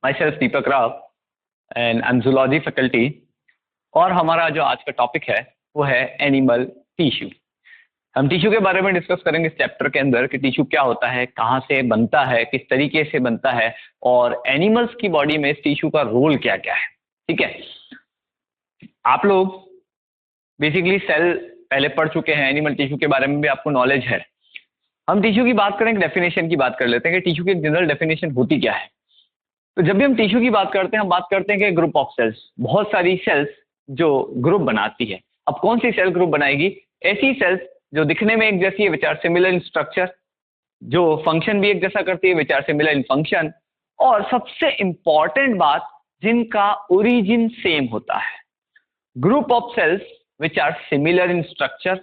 myself Deepak Rao and I am zoology faculty. और हमारा जो आज का टॉपिक है वो है एनिमल टिश्यू। हम टिश्यू के बारे में डिस्कस करेंगे इस चैप्टर के अंदर कि टिश्यू क्या होता है, कहाँ से बनता है, किस तरीके से बनता है और एनिमल्स की बॉडी में इस टिश्यू का रोल क्या क्या है। ठीक है, आप लोग बेसिकली सेल पहले पढ़ चुके हैं, एनिमल टिश्यू के बारे में भी आपको नॉलेज है। हम टिश्यू की बात करेंगे, डेफिनेशन की बात कर लेते हैं कि टिश्यू की जनरल डेफिनेशन होती क्या है। तो जब भी हम टिश्यू की बात करते हैं, हम बात करते हैं कि ग्रुप ऑफ सेल्स, बहुत सारी सेल्स जो ग्रुप बनाती है। अब कौन सी सेल ग्रुप बनाएगी? ऐसी सेल्स जो दिखने में एक जैसी है, which are similar in structure, जो फंक्शन भी एक जैसा करती है, which are similar in function, और सबसे इंपॉर्टेंट बात, जिनका ओरिजिन सेम होता है। Group of cells which are similar in structure,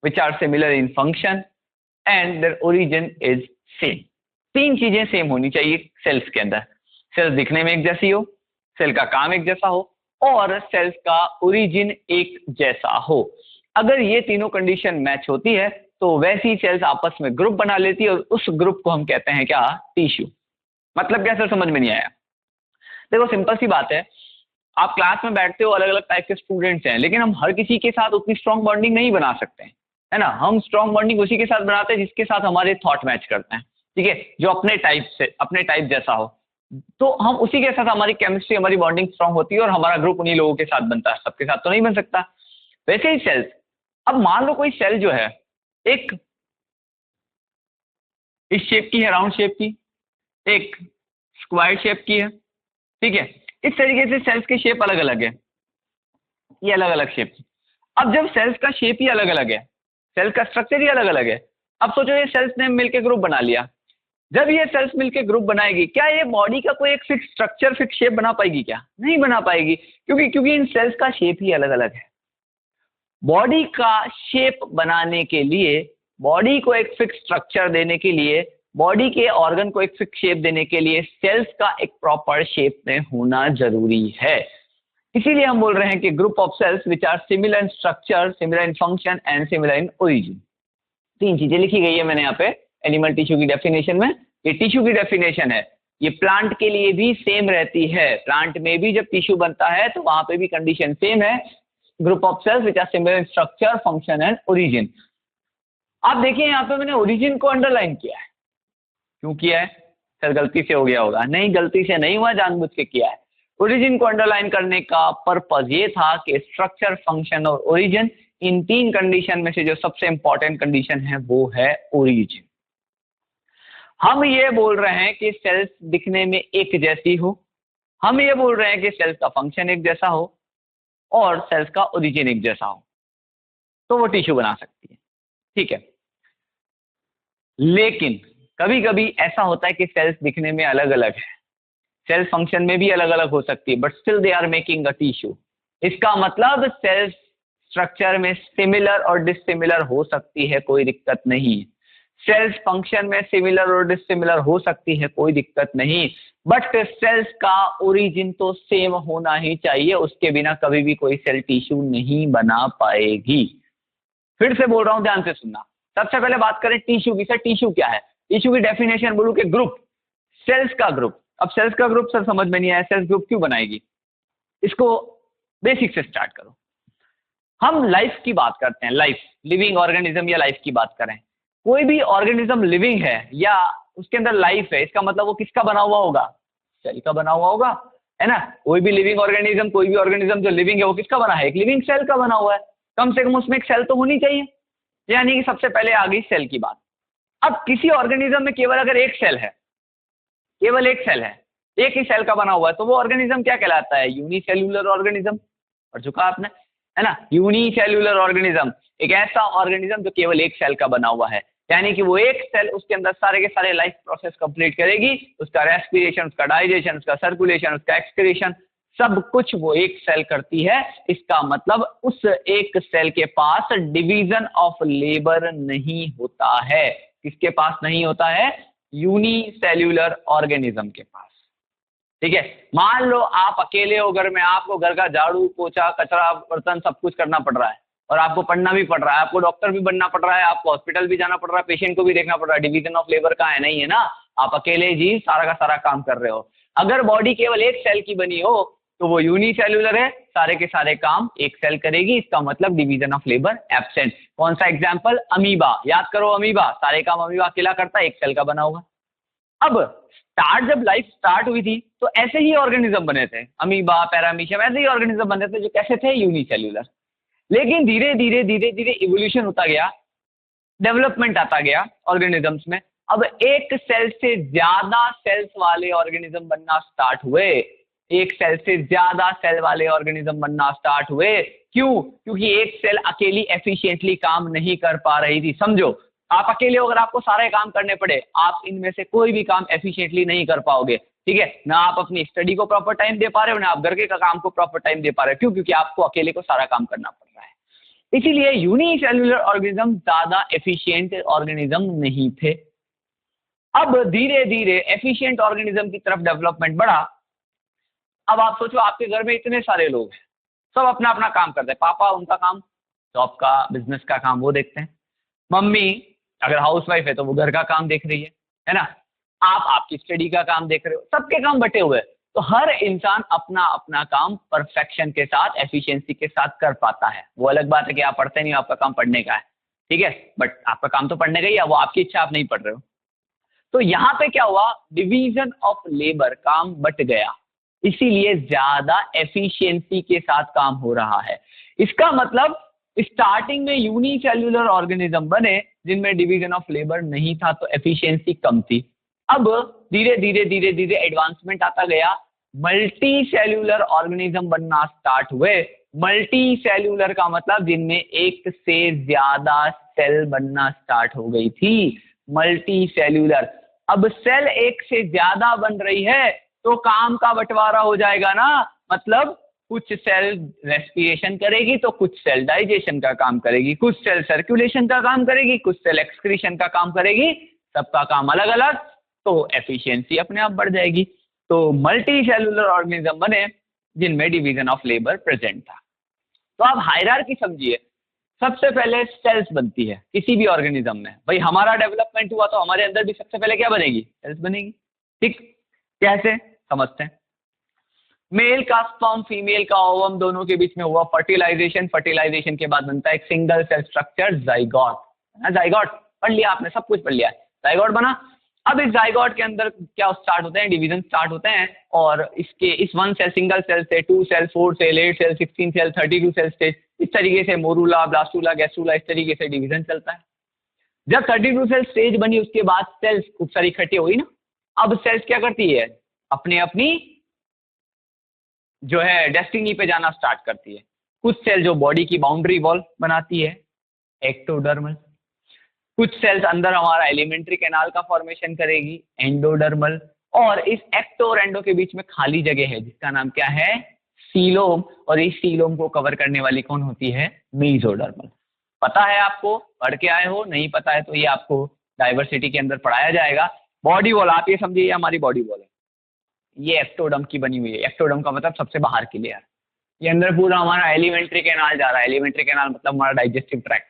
which are similar in function and their origin is same. तीन चीजें सेम होनी चाहिए सेल्स के अंदर। सेल्स दिखने में एक जैसी हो, सेल का काम एक जैसा हो और सेल्स का ओरिजिन एक जैसा हो। अगर ये तीनों कंडीशन मैच होती है तो वैसी सेल्स आपस में ग्रुप बना लेती है और उस ग्रुप को हम कहते हैं क्या? टिश्यू। मतलब क्या सर, समझ में नहीं आया? देखो सिंपल सी बात है, आप क्लास में बैठते हो, अलग अलग टाइप के स्टूडेंट्स हैं, लेकिन हम हर किसी के साथ उतनी स्ट्रॉन्ग बॉन्डिंग नहीं बना सकते हैं, है ना। हम स्ट्रॉन्ग बॉन्डिंग उसी के साथ बनाते हैं जिसके साथ हमारे थॉट मैच करते हैं, ठीक है, जो अपने टाइप जैसा हो। तो हम उसी के साथ, हमारी केमिस्ट्री, हमारी बॉन्डिंग स्ट्रांग होती है और हमारा ग्रुप उन्हीं लोगों के साथ बनता है, सबके साथ तो नहीं बन सकता। वैसे ही सेल्स, अब मान लो कोई सेल जो है एक इस शेप की है, राउंड शेप की, एक स्क्वायर शेप की है, ठीक है। इस तरीके से सेल्स की शेप अलग अलग है, ये अलग अलग शेप। अब जब सेल्स का शेप ही अलग अलग है, सेल का स्ट्रक्चर ही अलग अलग है, अब सोचो ये सेल्स ने मिलकर ग्रुप बना लिया। जब ये सेल्स मिलकर ग्रुप बनाएगी, क्या ये बॉडी का कोई एक फिक्स स्ट्रक्चर, फिक्स शेप बना पाएगी? क्या नहीं बना पाएगी, क्योंकि इन सेल्स का शेप ही अलग अलग है। बॉडी का शेप बनाने के लिए, बॉडी को एक फिक्स स्ट्रक्चर देने के लिए, बॉडी के ऑर्गन को एक फिक्स शेप देने के लिए सेल्स का एक प्रॉपर शेप में होना जरूरी है। इसीलिए हम बोल रहे हैं कि group of cells which are similar in structure, similar in function and similar in origin. तीन चीजें लिखी गई है मैंने यहाँ पे एनिमल टिश्यू की डेफिनेशन में। ये टिश्यू की डेफिनेशन है, ये प्लांट के लिए भी सेम रहती है। प्लांट में भी जब टिश्यू बनता है तो वहां पे भी कंडीशन सेम है, group of cells which are similar in structure, function and origin. आप देखिए यहाँ पे मैंने ओरिजिन को अंडरलाइन किया है। क्यों किया है सर? गलती से हो गया होगा? नहीं, गलती से नहीं हुआ, जानबूझ के किया है। ओरिजिन को अंडरलाइन करने का पर्पज ये था कि स्ट्रक्चर, फंक्शन और ओरिजिन, इन तीन कंडीशन में से जो सबसे इंपॉर्टेंट कंडीशन है वो है ओरिजिन। हम ये बोल रहे हैं कि सेल्स दिखने में एक जैसी हो, हम ये बोल रहे हैं कि सेल्स का फंक्शन एक जैसा हो और सेल्स का ओरिजिन एक जैसा हो, तो वो टिश्यू बना सकती है, ठीक है। लेकिन कभी कभी ऐसा होता है कि सेल्स दिखने में अलग अलग है, सेल्स फंक्शन में भी अलग अलग हो सकती है, but still they are making a tissue. इसका मतलब सेल्स स्ट्रक्चर में सिमिलर और डिसिमिलर हो सकती है, कोई दिक्कत नहीं। सेल्स फंक्शन में सिमिलर और डिसिमिलर हो सकती है, कोई दिक्कत नहीं, बट सेल्स का ओरिजिन तो सेम होना ही चाहिए, उसके बिना कभी भी कोई सेल टिश्यू नहीं बना पाएगी। फिर से बोल रहा हूं, ध्यान से सुनना। सबसे पहले बात करें टिश्यू की। सर टिश्यू क्या है? टिश्यू की डेफिनेशन बोलूं कि ग्रुप, सेल्स का ग्रुप। अब सेल्स का ग्रुप सर समझ में नहीं आया, सेल्स ग्रुप क्यों बनाएगी? इसको बेसिक से स्टार्ट करो। हम लाइफ की बात करते हैं, लाइफ, लिविंग ऑर्गेनिज्म या लाइफ की बात करें, कोई भी ऑर्गेनिज्म लिविंग है या उसके अंदर लाइफ है, इसका मतलब वो किसका बना हुआ होगा? सेल का बना हुआ होगा, है ना। कोई भी लिविंग ऑर्गेनिज्म, कोई भी ऑर्गेनिज्म जो लिविंग है वो किसका बना है? एक लिविंग सेल का बना हुआ है। कम से कम उसमें एक सेल तो होनी चाहिए, यानी कि सबसे पहले आ गई सेल की बात। अब किसी ऑर्गेनिज्म में केवल अगर एक सेल है, केवल एक सेल है, एक ही सेल का बना हुआ है, तो वो ऑर्गेनिज्म क्या कहलाता है? Unicellular organism. पढ़ चुका आपने, है ना। यूनिसेल्यूलर ऑर्गेनिज्म, एक ऐसा ऑर्गेनिज्म जो केवल एक सेल का बना हुआ है, यानी कि वो एक सेल, उसके अंदर सारे के सारे लाइफ प्रोसेस कंप्लीट करेगी, उसका रेस्पिरेशन, उसका डाइजेशन, उसका सर्कुलेशन, उसका एक्सक्रीशन, सब कुछ वो एक सेल करती है। इसका मतलब उस एक सेल के पास डिवीजन ऑफ लेबर नहीं होता है। किसके पास नहीं होता है? यूनिसेल्यूलर ऑर्गेनिज्म के पास, ठीक है। मान लो आप अकेले हो घर में, आपको घर का झाड़ू, पोछा, कचरा, बर्तन सब कुछ करना पड़ रहा है और आपको पढ़ना भी पड़ रहा है, आपको डॉक्टर भी बनना पड़ रहा है, आपको हॉस्पिटल भी जाना पड़ रहा है, पेशेंट को भी देखना पड़ रहा है। डिवीजन ऑफ लेबर कहाँ है? नहीं है ना। आप अकेले जी सारा का सारा काम कर रहे हो। अगर बॉडी केवल एक सेल की बनी हो तो वो यूनिसेल्युलर है, सारे के सारे काम एक सेल करेगी, इसका मतलब डिवीजन ऑफ लेबर एब्सेंट। कौन सा एग्जांपल? अमीबा, याद करो अमीबा, सारे काम अमीबा अकेला करता है, एक सेल का बना होगा। अब जब लाइफ स्टार्ट हुई थी तो ऐसे ही ऑर्गेनिज्म बने थे, अमीबा, पैरामीशियम, ऐसे ही ऑर्गेनिज्म बने थे जो कैसे थे? यूनिसेल्युलर। लेकिन धीरे धीरे धीरे धीरे इवोल्यूशन होता गया, डेवलपमेंट आता गया ऑर्गेनिजम्स में। अब एक सेल से ज्यादा सेल्स वाले ऑर्गेनिज्म बनना स्टार्ट हुए, एक सेल से ज्यादा सेल वाले ऑर्गेनिज्म बनना स्टार्ट हुए। क्यों? क्योंकि एक सेल अकेली एफिशिएंटली काम नहीं कर पा रही थी। समझो, आप अकेले अगर आपको सारे काम करने पड़े, आप इनमें से कोई भी काम एफिशिएंटली नहीं कर पाओगे, ठीक है ना? आप अपनी स्टडी को प्रॉपर टाइम दे पा रहे हो, ना आप घर के काम को प्रॉपर टाइम दे पा रहे हो। क्यों? क्योंकि आपको अकेले को सारा काम करना पड़ रहा है। इसीलिए यूनिसेल्युलर ऑर्गेनिज्म ज्यादा एफिशिएंट ऑर्गेनिज्म नहीं थे। अब धीरे धीरे एफिशिएंट ऑर्गेनिज्म की तरफ डेवलपमेंट बढ़ा। अब आप सोचो, आपके घर में इतने सारे लोग हैं, सब अपना अपना काम करते हैं। पापा उनका काम जॉब का, बिजनेस का काम वो देखते हैं। मम्मी अगर हाउसवाइफ है तो वो घर का काम देख रही है ना? आप आपकी स्टडी का काम देख रहे हो, सबके काम बटे हुए हैं। तो हर इंसान अपना अपना काम परफेक्शन के साथ, एफिशिएंसी के साथ कर पाता है। वो अलग बात है कि आप पढ़ते नहीं हो, आपका काम पढ़ने का है, ठीक है, बट आपका काम तो पढ़ने का ही है, वो आपकी इच्छा, आप नहीं पढ़ रहे हो। तो यहाँ पे क्या हुआ? डिवीजन ऑफ लेबर, काम बट गया, इसीलिए ज्यादा एफिशिएंसी के साथ काम हो रहा है। इसका मतलब स्टार्टिंग में यूनिसेल्युलर ऑर्गेनिज्म बने जिनमें डिवीजन ऑफ लेबर नहीं था, तो एफिशिएंसी कम थी। अब धीरे धीरे धीरे धीरे एडवांसमेंट आता गया, मल्टी सेल्यूलर ऑर्गेनिज्म बनना स्टार्ट हुए। मल्टी सेल्यूलर का मतलब जिनमें एक से ज्यादा सेल बनना स्टार्ट हो गई थी, मल्टी सेल्यूलर। अब सेल एक से ज्यादा बन रही है तो काम का बंटवारा हो जाएगा ना, मतलब कुछ सेल रेस्पिरेशन करेगी तो कुछ सेल डाइजेशन का काम करेगी, कुछ सेल सर्कुलेशन का काम करेगी, कुछ सेल एक्सक्रीशन का काम करेगी, सबका काम अलग अलग, तो एफिशिएंसी अपने आप बढ़ जाएगी। तो मल्टी सेलुलर ऑर्गेनिज्म बने जिनमें डिवीजन ऑफ लेबर प्रेजेंट था। तो आप हायरार्की समझिए, सबसे पहले सेल्स बनती है किसी भी ऑर्गेनिज्म में। भाई हमारा डेवलपमेंट हुआ तो हमारे अंदर भी सबसे पहले क्या बनेगी? सेल्स बनेगी, ठीक? कैसे समझते हैं? मेल का स्पर्म, फीमेल का ओवम, दोनों के बीच में हुआ फर्टिलाइजेशन, फर्टिलाइजेशन के बाद बनता है एक single cell structure, zygote. Zygote पढ़ लिया आपने, सब कुछ पढ़ लिया, जाइगोट बना। अब इस जाइगोट के अंदर क्या स्टार्ट होते हैं? डिवीजन स्टार्ट होते हैं, और इस वन सेल, सिंगल सेल से 2 cell, 4 cell, 8 cell, 16 cell, 32 cell stage, इस तरीके से मोरूला, ब्लास्टूला, गैस्ट्रूला, इस तरीके से डिवीजन चलता है। जब 32 सेल स्टेज बनी उसके बाद सेल्स खूब सारी इकट्ठी हुई ना। अब सेल्स क्या करती है? अपने अपनी जो है डेस्टिनी पे जाना स्टार्ट करती है। कुछ सेल जो बॉडी की बाउंड्री वॉल बनाती है, एक्टोडर्मल। कुछ सेल्स अंदर हमारा एलिमेंट्री कैनाल का फॉर्मेशन करेगी, एंडोडर्मल। और इस एक्टो और एंडो के बीच में खाली जगह है जिसका नाम क्या है? सीलोम। और इस सीलोम को कवर करने वाली कौन होती है? मेसोडर्मल। पता है आपको? पढ़ के आए हो? नहीं पता है तो ये आपको डाइवर्सिटी के अंदर पढ़ाया जाएगा। बॉडी वॉल आप ये समझिए, ये हमारी बॉडी वॉल है, ये एक्टोडर्म की बनी हुई है। एक्टोडर्म का मतलब सबसे बाहर की लेयर। ये अंदर पूरा हमारा एलिमेंट्री कैनाल जा रहा है, एलिमेंट्री कैनाल मतलब हमारा digestive tract.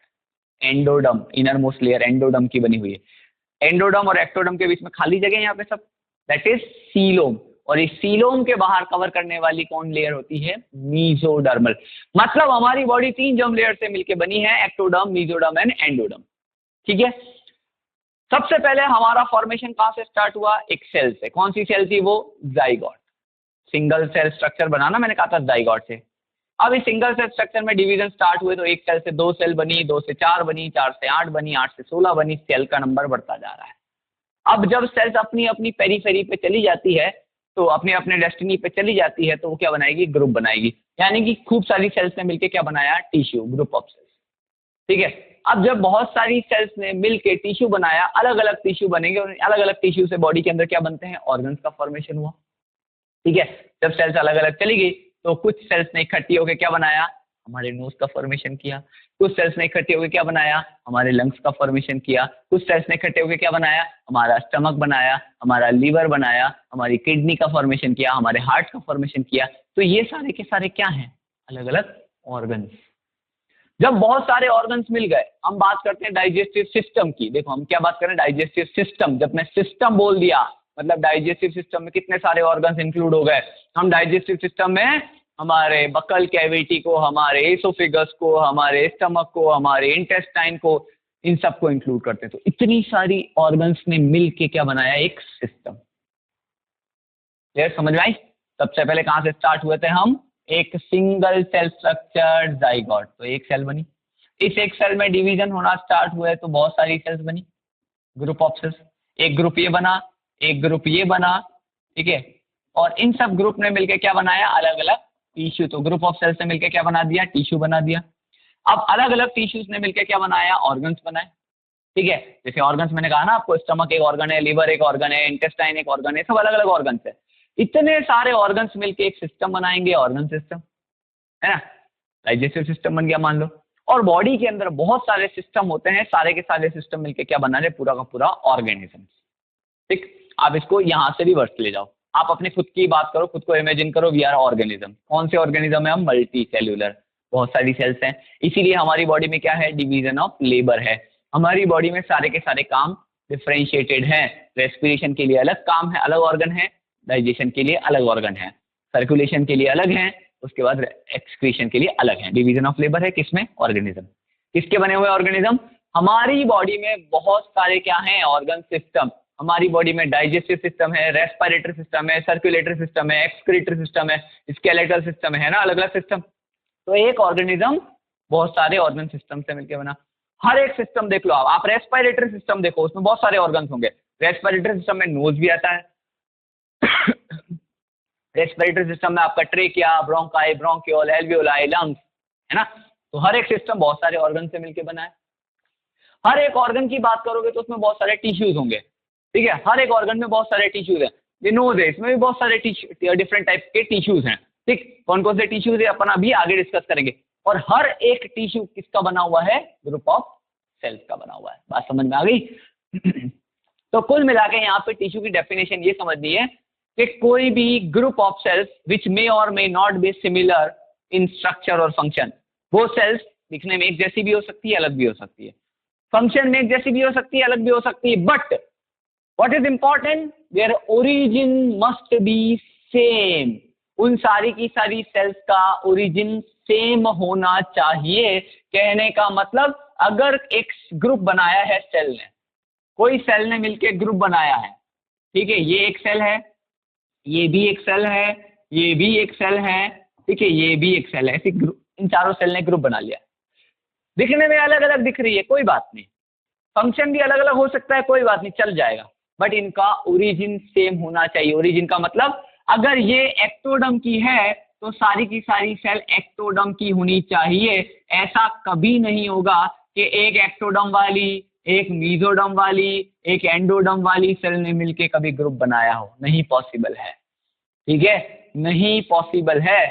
Endoderm, inner most layer endoderm की बनी हुई है। एंडोडर्म और एक्टोडर्म के बीच में खाली जगह है यहाँ पे सब, दैट इज सीलोम। और इस सीलोम के बाहर कवर करने वाली कौन लेयर होती है? मीजोडर्मल। मतलब हमारी बॉडी 3 जर्म लेयर से मिलकर बनी है, एक्टोडर्म, मीजोडर्म एंड एंडोडर्म, ठीक है। सबसे पहले हमारा फॉर्मेशन कहां से स्टार्ट हुआ? एक सेल से। कौन सी सेल थी वो? जाइगोट। सिंगल सेल स्ट्रक्चर बनाना, मैंने कहा था जाइगोट से। अब इस सिंगल सेल स्ट्रक्चर में डिवीजन स्टार्ट हुए तो एक सेल से 2 सेल बनी, 2 से 4 बनी, 4 से 8 बनी, 8 से 16 बनी, सेल का नंबर बढ़ता जा रहा है। अब जब सेल्स अपनी अपनी पेरीफेरी पे चली जाती है, तो अपने अपने डेस्टिनी पे चली जाती है, तो वो क्या बनाएगी? ग्रुप बनाएगी। यानी कि खूब सारी सेल्स ने मिलकर क्या बनाया? टिश्यू, ग्रुप ऑफ सेल्स, ठीक है। अब जब बहुत सारी सेल्स ने मिलकर टिश्यू बनाया, अलग अलग टिश्यू बनेंगे और अलग अलग टिश्यू से बॉडी के अंदर क्या बनते हैं? ऑर्गन्स का फॉर्मेशन हुआ, ठीक है। जब सेल्स अलग अलग चली गई तो कुछ सेल्स ने इकट्ठी होकर क्या बनाया? हमारे नोज का फॉर्मेशन किया। कुछ सेल्स ने इकट्ठे होकर क्या बनाया? हमारे लंग्स का फॉर्मेशन किया। कुछ सेल्स ने इकट्ठे होकर क्या बनाया? हमारा स्टमक बनाया, हमारा लीवर बनाया, हमारी किडनी का फॉर्मेशन किया, हमारे हार्ट का फॉर्मेशन किया। तो ये सारे के सारे क्या हैं? अलग अलग ऑर्गन्स। जब बहुत सारे ऑर्गन्स मिल गए, हम बात करते हैं डाइजेस्टिव सिस्टम की। देखो हम क्या बात कर रहे हैं? Digestive system. जब मैं सिस्टम बोल दिया मतलब डाइजेस्टिव सिस्टम में कितने सारे ऑर्गन्स इंक्लूड हो गए। हम डाइजेस्टिव सिस्टम में हमारे बकल कैविटी को, हमारे एसोफेगस को, हमारे स्टमक को, हमारे इंटेस्टाइन को, इन सबको इंक्लूड करते हैं। तो इतनी सारी ऑर्गन्स ने मिल के क्या बनाया, एक सिस्टम। क्लियर, समझ में आई। सबसे पहले कहां से स्टार्ट हुए थे हम, एक सिंगल सेल स्ट्रक्चर जाइगोट, तो एक सेल बनी। इस एक सेल में डिवीजन होना स्टार्ट हुए तो बहुत सारी सेल्स बनी, ग्रुप ऑफ सेल्स। एक ग्रुप ये बना, एक ग्रुप ये बना, ठीक है। और इन सब ग्रुप ने मिलकर क्या बनाया, अलग अलग टिश्यू। तो ग्रुप ऑफ सेल्स ने मिलकर क्या बना दिया, टिश्यू बना दिया। अब अलग अलग टिश्यूज ने मिलकर क्या बनाया, ऑर्गन्स बनाए, ठीक है। जैसे ऑर्गन्स मैंने कहा ना आपको, स्टमक एक ऑर्गन है, लिवर एक ऑर्गन है, इंटेस्टाइन एक ऑर्गन है, सब अलग अलग ऑर्गन्स है। इतने सारे ऑर्गन्स मिलकर एक सिस्टम बनाएंगे, ऑर्गन सिस्टम, है ना। डाइजेस्टिव सिस्टम बन गया मान लो। और बॉडी के अंदर बहुत सारे सिस्टम होते हैं, सारे के सारे सिस्टम मिलकर क्या बना रहे, पूरा का पूरा ऑर्गेनिज्म, ठीक। आप इसको यहां से रिवर्स ले जाओ, आप अपने खुद की बात करो, खुद को इमेजिन करो, वी आर ऑर्गेनिज्म। कौन से ऑर्गेनिज्म है हम, मल्टी सेल्यूलर, बहुत सारी सेल्स हैं। इसीलिए हमारी बॉडी में क्या है, डिवीजन ऑफ लेबर है। हमारी बॉडी में सारे के सारे काम डिफरेंशिएटेड हैं। रेस्पिरेशन के लिए अलग काम है, अलग ऑर्गन है, डाइजेशन के लिए अलग ऑर्गन है, सर्कुलेशन के लिए अलग है, उसके बाद एक्सक्रीशन के लिए अलग है। डिवीजन ऑफ लेबर है किसमें, ऑर्गेनिज्म। किसके बने हुए ऑर्गेनिज्म, हमारी बॉडी में बहुत सारे क्या हैं, ऑर्गन सिस्टम। हमारी बॉडी में डाइजेस्टिव सिस्टम है, रेस्पिरेटरी सिस्टम है, सर्कुलेटरी सिस्टम है, एक्सक्रीटरी सिस्टम है, स्केलेटल सिस्टम है ना, अलग अलग सिस्टम। तो एक ऑर्गेनिज्म बहुत सारे ऑर्गन सिस्टम से मिलकर बना। हर एक सिस्टम देख लो आप रेस्पिरेटरी सिस्टम देखो, उसमें बहुत सारे ऑर्गन्स होंगे। रेस्पिरेटरी सिस्टम में नोज भी आता है रेस्पिरेटरी सिस्टम में आपका trachea, bronchi, bronchiole, alveoli, lungs, है ना। तो हर एक सिस्टम बहुत सारे ऑर्गन से मिलकर बना है। हर एक ऑर्गन की बात करोगे तो उसमें बहुत सारे टिश्यूज होंगे, ठीक है। हर एक ऑर्गन में बहुत सारे टिश्यूज हैं। ये नोज है, इसमें भी बहुत सारे डिफरेंट टाइप के टिश्यूज हैं, ठीक। कौन कौन से टिश्यूज है अपन अभी आगे डिस्कस करेंगे। और हर एक टिश्यू किसका बना हुआ है, ग्रुप ऑफ सेल्स का बना हुआ है। बात समझ में आ गई तो कुल मिला के यहाँ पे टिश्यू की डेफिनेशन ये समझनी है कि कोई भी ग्रुप ऑफ सेल्स विच मे और may not be similar in structure और फंक्शन। वो सेल्स दिखने में एक जैसी भी हो सकती है, अलग भी हो सकती है, फंक्शन में एक जैसी भी हो सकती है, अलग भी हो सकती है, but what is important, their origin must be same. उन सारी की सारी सेल्स का ओरिजिन सेम होना चाहिए। कहने का मतलब, अगर एक ग्रुप बनाया है सेल ने, कोई सेल ने मिलकर ग्रुप बनाया है, ठीक है, ये एक सेल है, ये भी एक सेल है, ये भी एक सेल है, ठीक है, ये भी एक सेल है, ऐसे ग्रुप, इन चारों सेल ने ग्रुप बना लिया। दिखने में अलग अलग दिख रही है, कोई बात नहीं, फंक्शन भी अलग अलग हो सकता है, कोई बात नहीं, चल जाएगा, बट इनका ओरिजिन सेम होना चाहिए। ओरिजिन का मतलब, अगर ये एक्टोडर्म की है तो सारी की सारी सेल एक्टोडर्म की होनी चाहिए। ऐसा कभी नहीं होगा कि एक एक्टोडर्म वाली, एक मीजोडर्म वाली, एक एंडोडर्म वाली सेल ने मिलके कभी ग्रुप बनाया हो, नहीं पॉसिबल है, ठीक है, नहीं पॉसिबल है।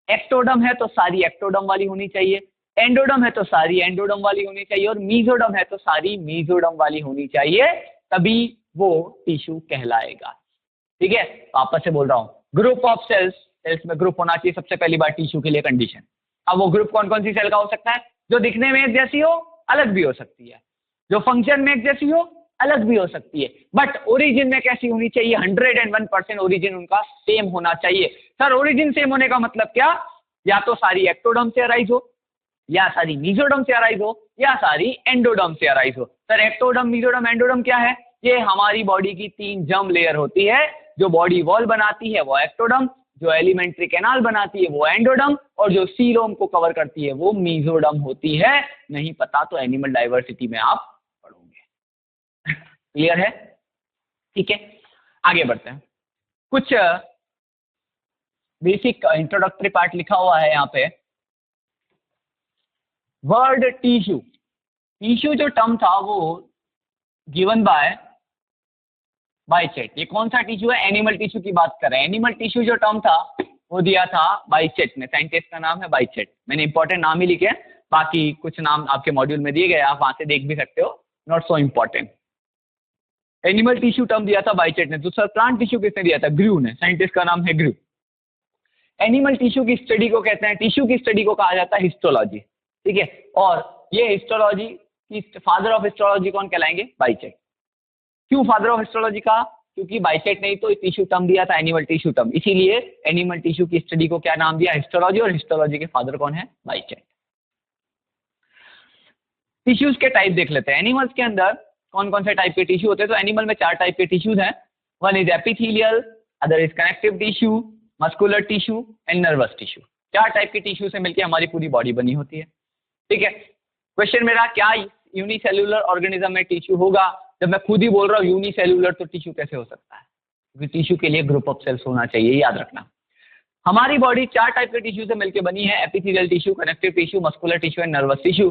एक्टोडर्म है तो सारी एक्टोडर्म वाली होनी चाहिए, एंडोडर्म है तो सारी एंडोडर्म वाली होनी चाहिए, और मीजोडर्म है तो सारी मीजोडर्म वाली होनी चाहिए, तभी वो टिश्यू कहलाएगा, ठीक है। वापस से बोल रहा हूँ, ग्रुप ऑफ सेल्स, सेल्स में ग्रुप होना चाहिए सबसे पहली बार टिश्यू के लिए कंडीशन। अब वो ग्रुप कौन कौन सी सेल का हो सकता है, जो दिखने में एक जैसी हो, अलग भी हो सकती है, जो फंक्शन में एक जैसी हो, अलग भी हो सकती है, बट ओरिजिन में कैसी होनी चाहिए, 101% ओरिजिन उनका सेम होना चाहिए। सर ओरिजिन सेम होने का मतलब क्या, या तो सारी एक्टोडर्म से अराइज हो, या सारी मीजोडर्म से अराइज हो, या सारी एंडोडर्म से अराइज हो। सर एक्टोडर्म, मीजोडर्म, एंडोडर्म क्या है, ये हमारी बॉडी की 3 जर्म लेयर होती है। जो बॉडी वॉल बनाती है वो एक्टोडर्म, जो एलिमेंट्री कैनाल बनाती है वो एंडोडर्म, और जो सीलोम को कवर करती है वो मीजोडर्म होती है। नहीं पता तो एनिमल डाइवर्सिटी में आप पढ़ोगे क्लियर है, ठीक है। आगे बढ़ते हैं, कुछ बेसिक इंट्रोडक्टरी पार्ट लिखा हुआ है यहाँ पे। वर्ड टिश्यू, टिश्यू जो टर्म था वो गिवन बाय बाइचेट। ये कौन सा टिश्यू है, एनिमल टिश्यू की बात कर रहे हैं। एनिमल टिश्यू जो टर्म था वो दिया था बाइचेट ने, साइंटिस्ट का नाम है बाइचेट। मैंने इंपॉर्टेंट नाम ही लिखे, बाकी कुछ नाम आपके मॉड्यूल में दिए गए, आप वहां से देख भी सकते हो, not so important. Animal tissue term दिया था बाइचेट ने। दूसरा प्लांट टिश्यू किसने दिया था, ग्रू ने, साइंटिस्ट का नाम है ग्रू। एनिमल टिश्यू की स्टडी को कहते हैं, टिश्यू की स्टडी को कहा जाता है हिस्टोलॉजी, ठीक है। और ये हिस्टोलॉजी की फादर ऑफ हिस्टोलॉजी कौन कहलाएंगे, बाइचेट। क्यों फादर ऑफ हिस्टोलॉजी का, क्योंकि बाइसेट नहीं तो टिश्यू टर्म दिया था एनिमल टिश्यू टर्म, इसीलिए एनिमल टिश्यू की स्टडी को क्या नाम दिया, हिस्टोलॉजी, और हिस्टोलॉजी के फादर कौन है, बाइसेट। टिश्यूज के टाइप देख लेते हैं, एनिमल्स के अंदर कौन कौन से टाइप के टिश्यू होते हैं। तो एनिमल में 4 टाइप के टिश्यूज हैं, one is epithelial, other is connective tissue, muscular tissue and nervous tissue. 4 type के टिश्यू से मिलकर हमारी पूरी बॉडी बनी होती है, ठीक है। क्वेश्चन मेरा, क्या यूनिसेल्युलर ऑर्गेनिज्म में टिश्यू होगा? जब मैं खुद ही बोल रहा हूँ यूनिसेल्युलर, तो टिश्यू कैसे हो सकता है, क्योंकि टिश्यू के लिए ग्रुप ऑफ सेल्स होना चाहिए, याद रखना। हमारी बॉडी 4 टाइप के टिश्यू से मिलकर बनी है, epithelial tissue, connective tissue, muscular tissue and nervous tissue.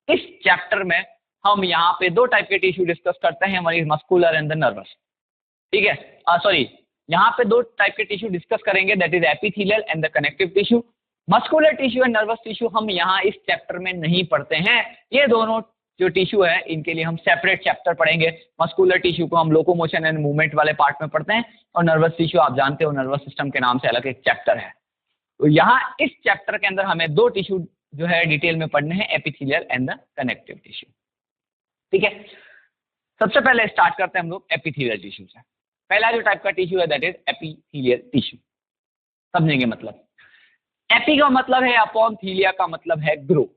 इस चैप्टर में हम यहाँ पे 2 टाइप के टिश्यू डिस्कस करते हैं, हमारी मस्कुलर एंड द नर्वस, ठीक है। सॉरी, यहाँ पे 2 टाइप के टिश्यू डिस्कस करेंगे, that is epithelial and the connective tissue. Muscular tissue and nervous tissue हम यहाँ इस चैप्टर में नहीं पढ़ते हैं, ये दोनों जो टिश्यू है इनके लिए हम सेपरेट चैप्टर पढ़ेंगे। मस्कुलर टिश्यू को हम लोकोमोशन एंड मूवमेंट वाले पार्ट में पढ़ते हैं, और नर्वस टिश्यू आप जानते हो नर्वस सिस्टम के नाम से अलग एक चैप्टर है। तो यहाँ इस चैप्टर के अंदर हमें 2 टिश्यू जो है डिटेल में पढ़ने हैं, epithelial and the connective tissue, ठीक है। सबसे पहले स्टार्ट करते हैं हम लोग एपिथेलियल टिश्यू से। पहला जो टाइप का टिश्यू है दैट इज एपिथेलियल टिश्यू, समझेंगे मतलब। एपी का मतलब है अपॉन, थीलिया का मतलब है ग्रो।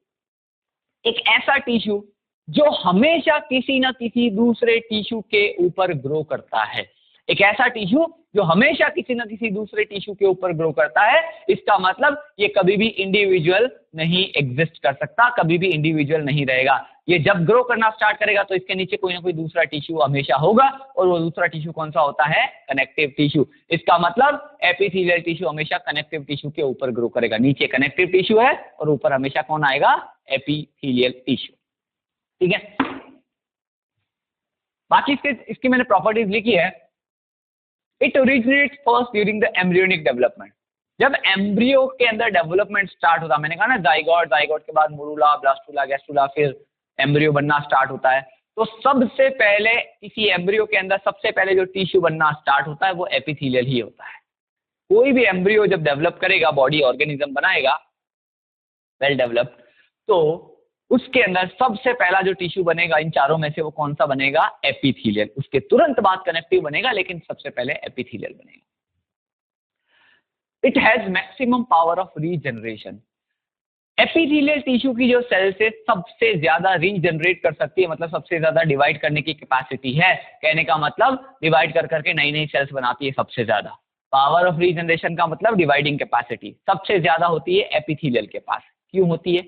एक ऐसा टिश्यू जो हमेशा किसी न किसी दूसरे टिश्यू के ऊपर ग्रो करता है, एक ऐसा टिश्यू जो हमेशा किसी न किसी दूसरे टिश्यू के ऊपर ग्रो करता है। इसका मतलब ये कभी भी इंडिविजुअल नहीं एग्जिस्ट कर सकता, कभी भी इंडिविजुअल नहीं रहेगा। ये जब ग्रो करना स्टार्ट करेगा तो इसके नीचे कोई ना कोई दूसरा टिश्यू हमेशा होगा, और वो दूसरा टिश्यू कौन सा होता है, कनेक्टिव टिश्यू। इसका मतलब एपिथेलियल टिश्यू हमेशा कनेक्टिव टिश्यू के ऊपर ग्रो करेगा, नीचे कनेक्टिव टिश्यू है और ऊपर हमेशा कौन आएगा, एपिथेलियल टिश्यू, ठीक है। बाकी इसकी मैंने प्रॉपर्टीज लिखी है। It originates first during the embryonic development. जब एम्ब्रियो के अंदर डेवलपमेंट स्टार्ट होता है, मैंने कहा ना जाइगोट, जाइगोट के बाद मोरूला, ब्लास्टुला, गैस्ट्रुला, फिर एम्ब्रियो बनना स्टार्ट होता है। तो सबसे पहले किसी एम्ब्रियो के अंदर सबसे पहले जो टिश्यू बनना स्टार्ट होता है वो एपिथेलियल ही होता है। कोई भी एम्ब्रियो जब डेवलप करेगा, बॉडी ऑर्गेनिज्म बनाएगा वेल डेवलप्ड, तो उसके अंदर सबसे पहला जो टिश्यू बनेगा इन चारों में से वो कौन सा बनेगा, एपिथेलियल। उसके तुरंत बाद कनेक्टिव बनेगा, लेकिन सबसे पहले एपिथेलियल बनेगा। It has maximum power of regeneration. Epithelial tissue की जो सेल्स है सबसे ज्यादा रीजनरेट कर सकती है, मतलब सबसे ज्यादा डिवाइड करने की कैपेसिटी है। कहने का मतलब डिवाइड कर करके नई नई सेल्स बनाती है सबसे ज्यादा। पावर ऑफ रीजनरेशन का मतलब डिवाइडिंग कैपेसिटी सबसे ज्यादा होती है एपिथेलियल के पास। क्यों होती है?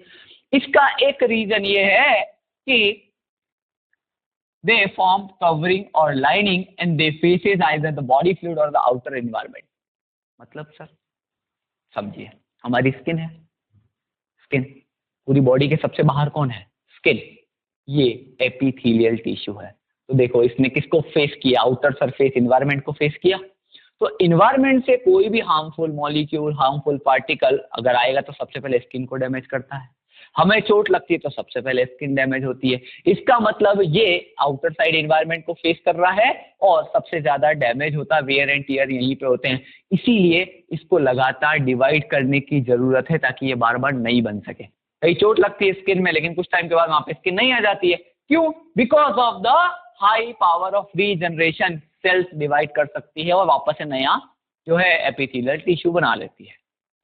इसका एक रीजन ये है कि दे फॉर्म कवरिंग और lining and they faces either the body fluid और द आउटर एनवायरनमेंट। मतलब सर समझिए, हमारी स्किन है, स्किन पूरी बॉडी के सबसे बाहर कौन है, स्किन। ये एपिथेलियल टिश्यू है। तो देखो इसने किसको फेस किया, आउटर सरफेस एनवायरनमेंट को फेस किया। तो एनवायरनमेंट से कोई भी हार्मफुल मॉलिक्यूल, हार्मफुल पार्टिकल अगर आएगा तो सबसे पहले स्किन को डैमेज करता है। हमें चोट लगती है तो सबसे पहले स्किन डैमेज होती है। इसका मतलब ये आउटर साइड एनवायरनमेंट को फेस कर रहा है और सबसे ज्यादा डैमेज होता है, वेयर एंड टियर यहीं पे होते हैं। इसीलिए इसको लगातार डिवाइड करने की जरूरत है ताकि ये बार बार नहीं बन सके। कहीं चोट लगती है स्किन में, लेकिन कुछ टाइम के बाद वहां पे स्किन नहीं आ जाती है। क्यों? Because of the high power of regeneration. Cells divide कर सकती है और वापस से नया जो है एपिथेलियल टिश्यू बना लेती है,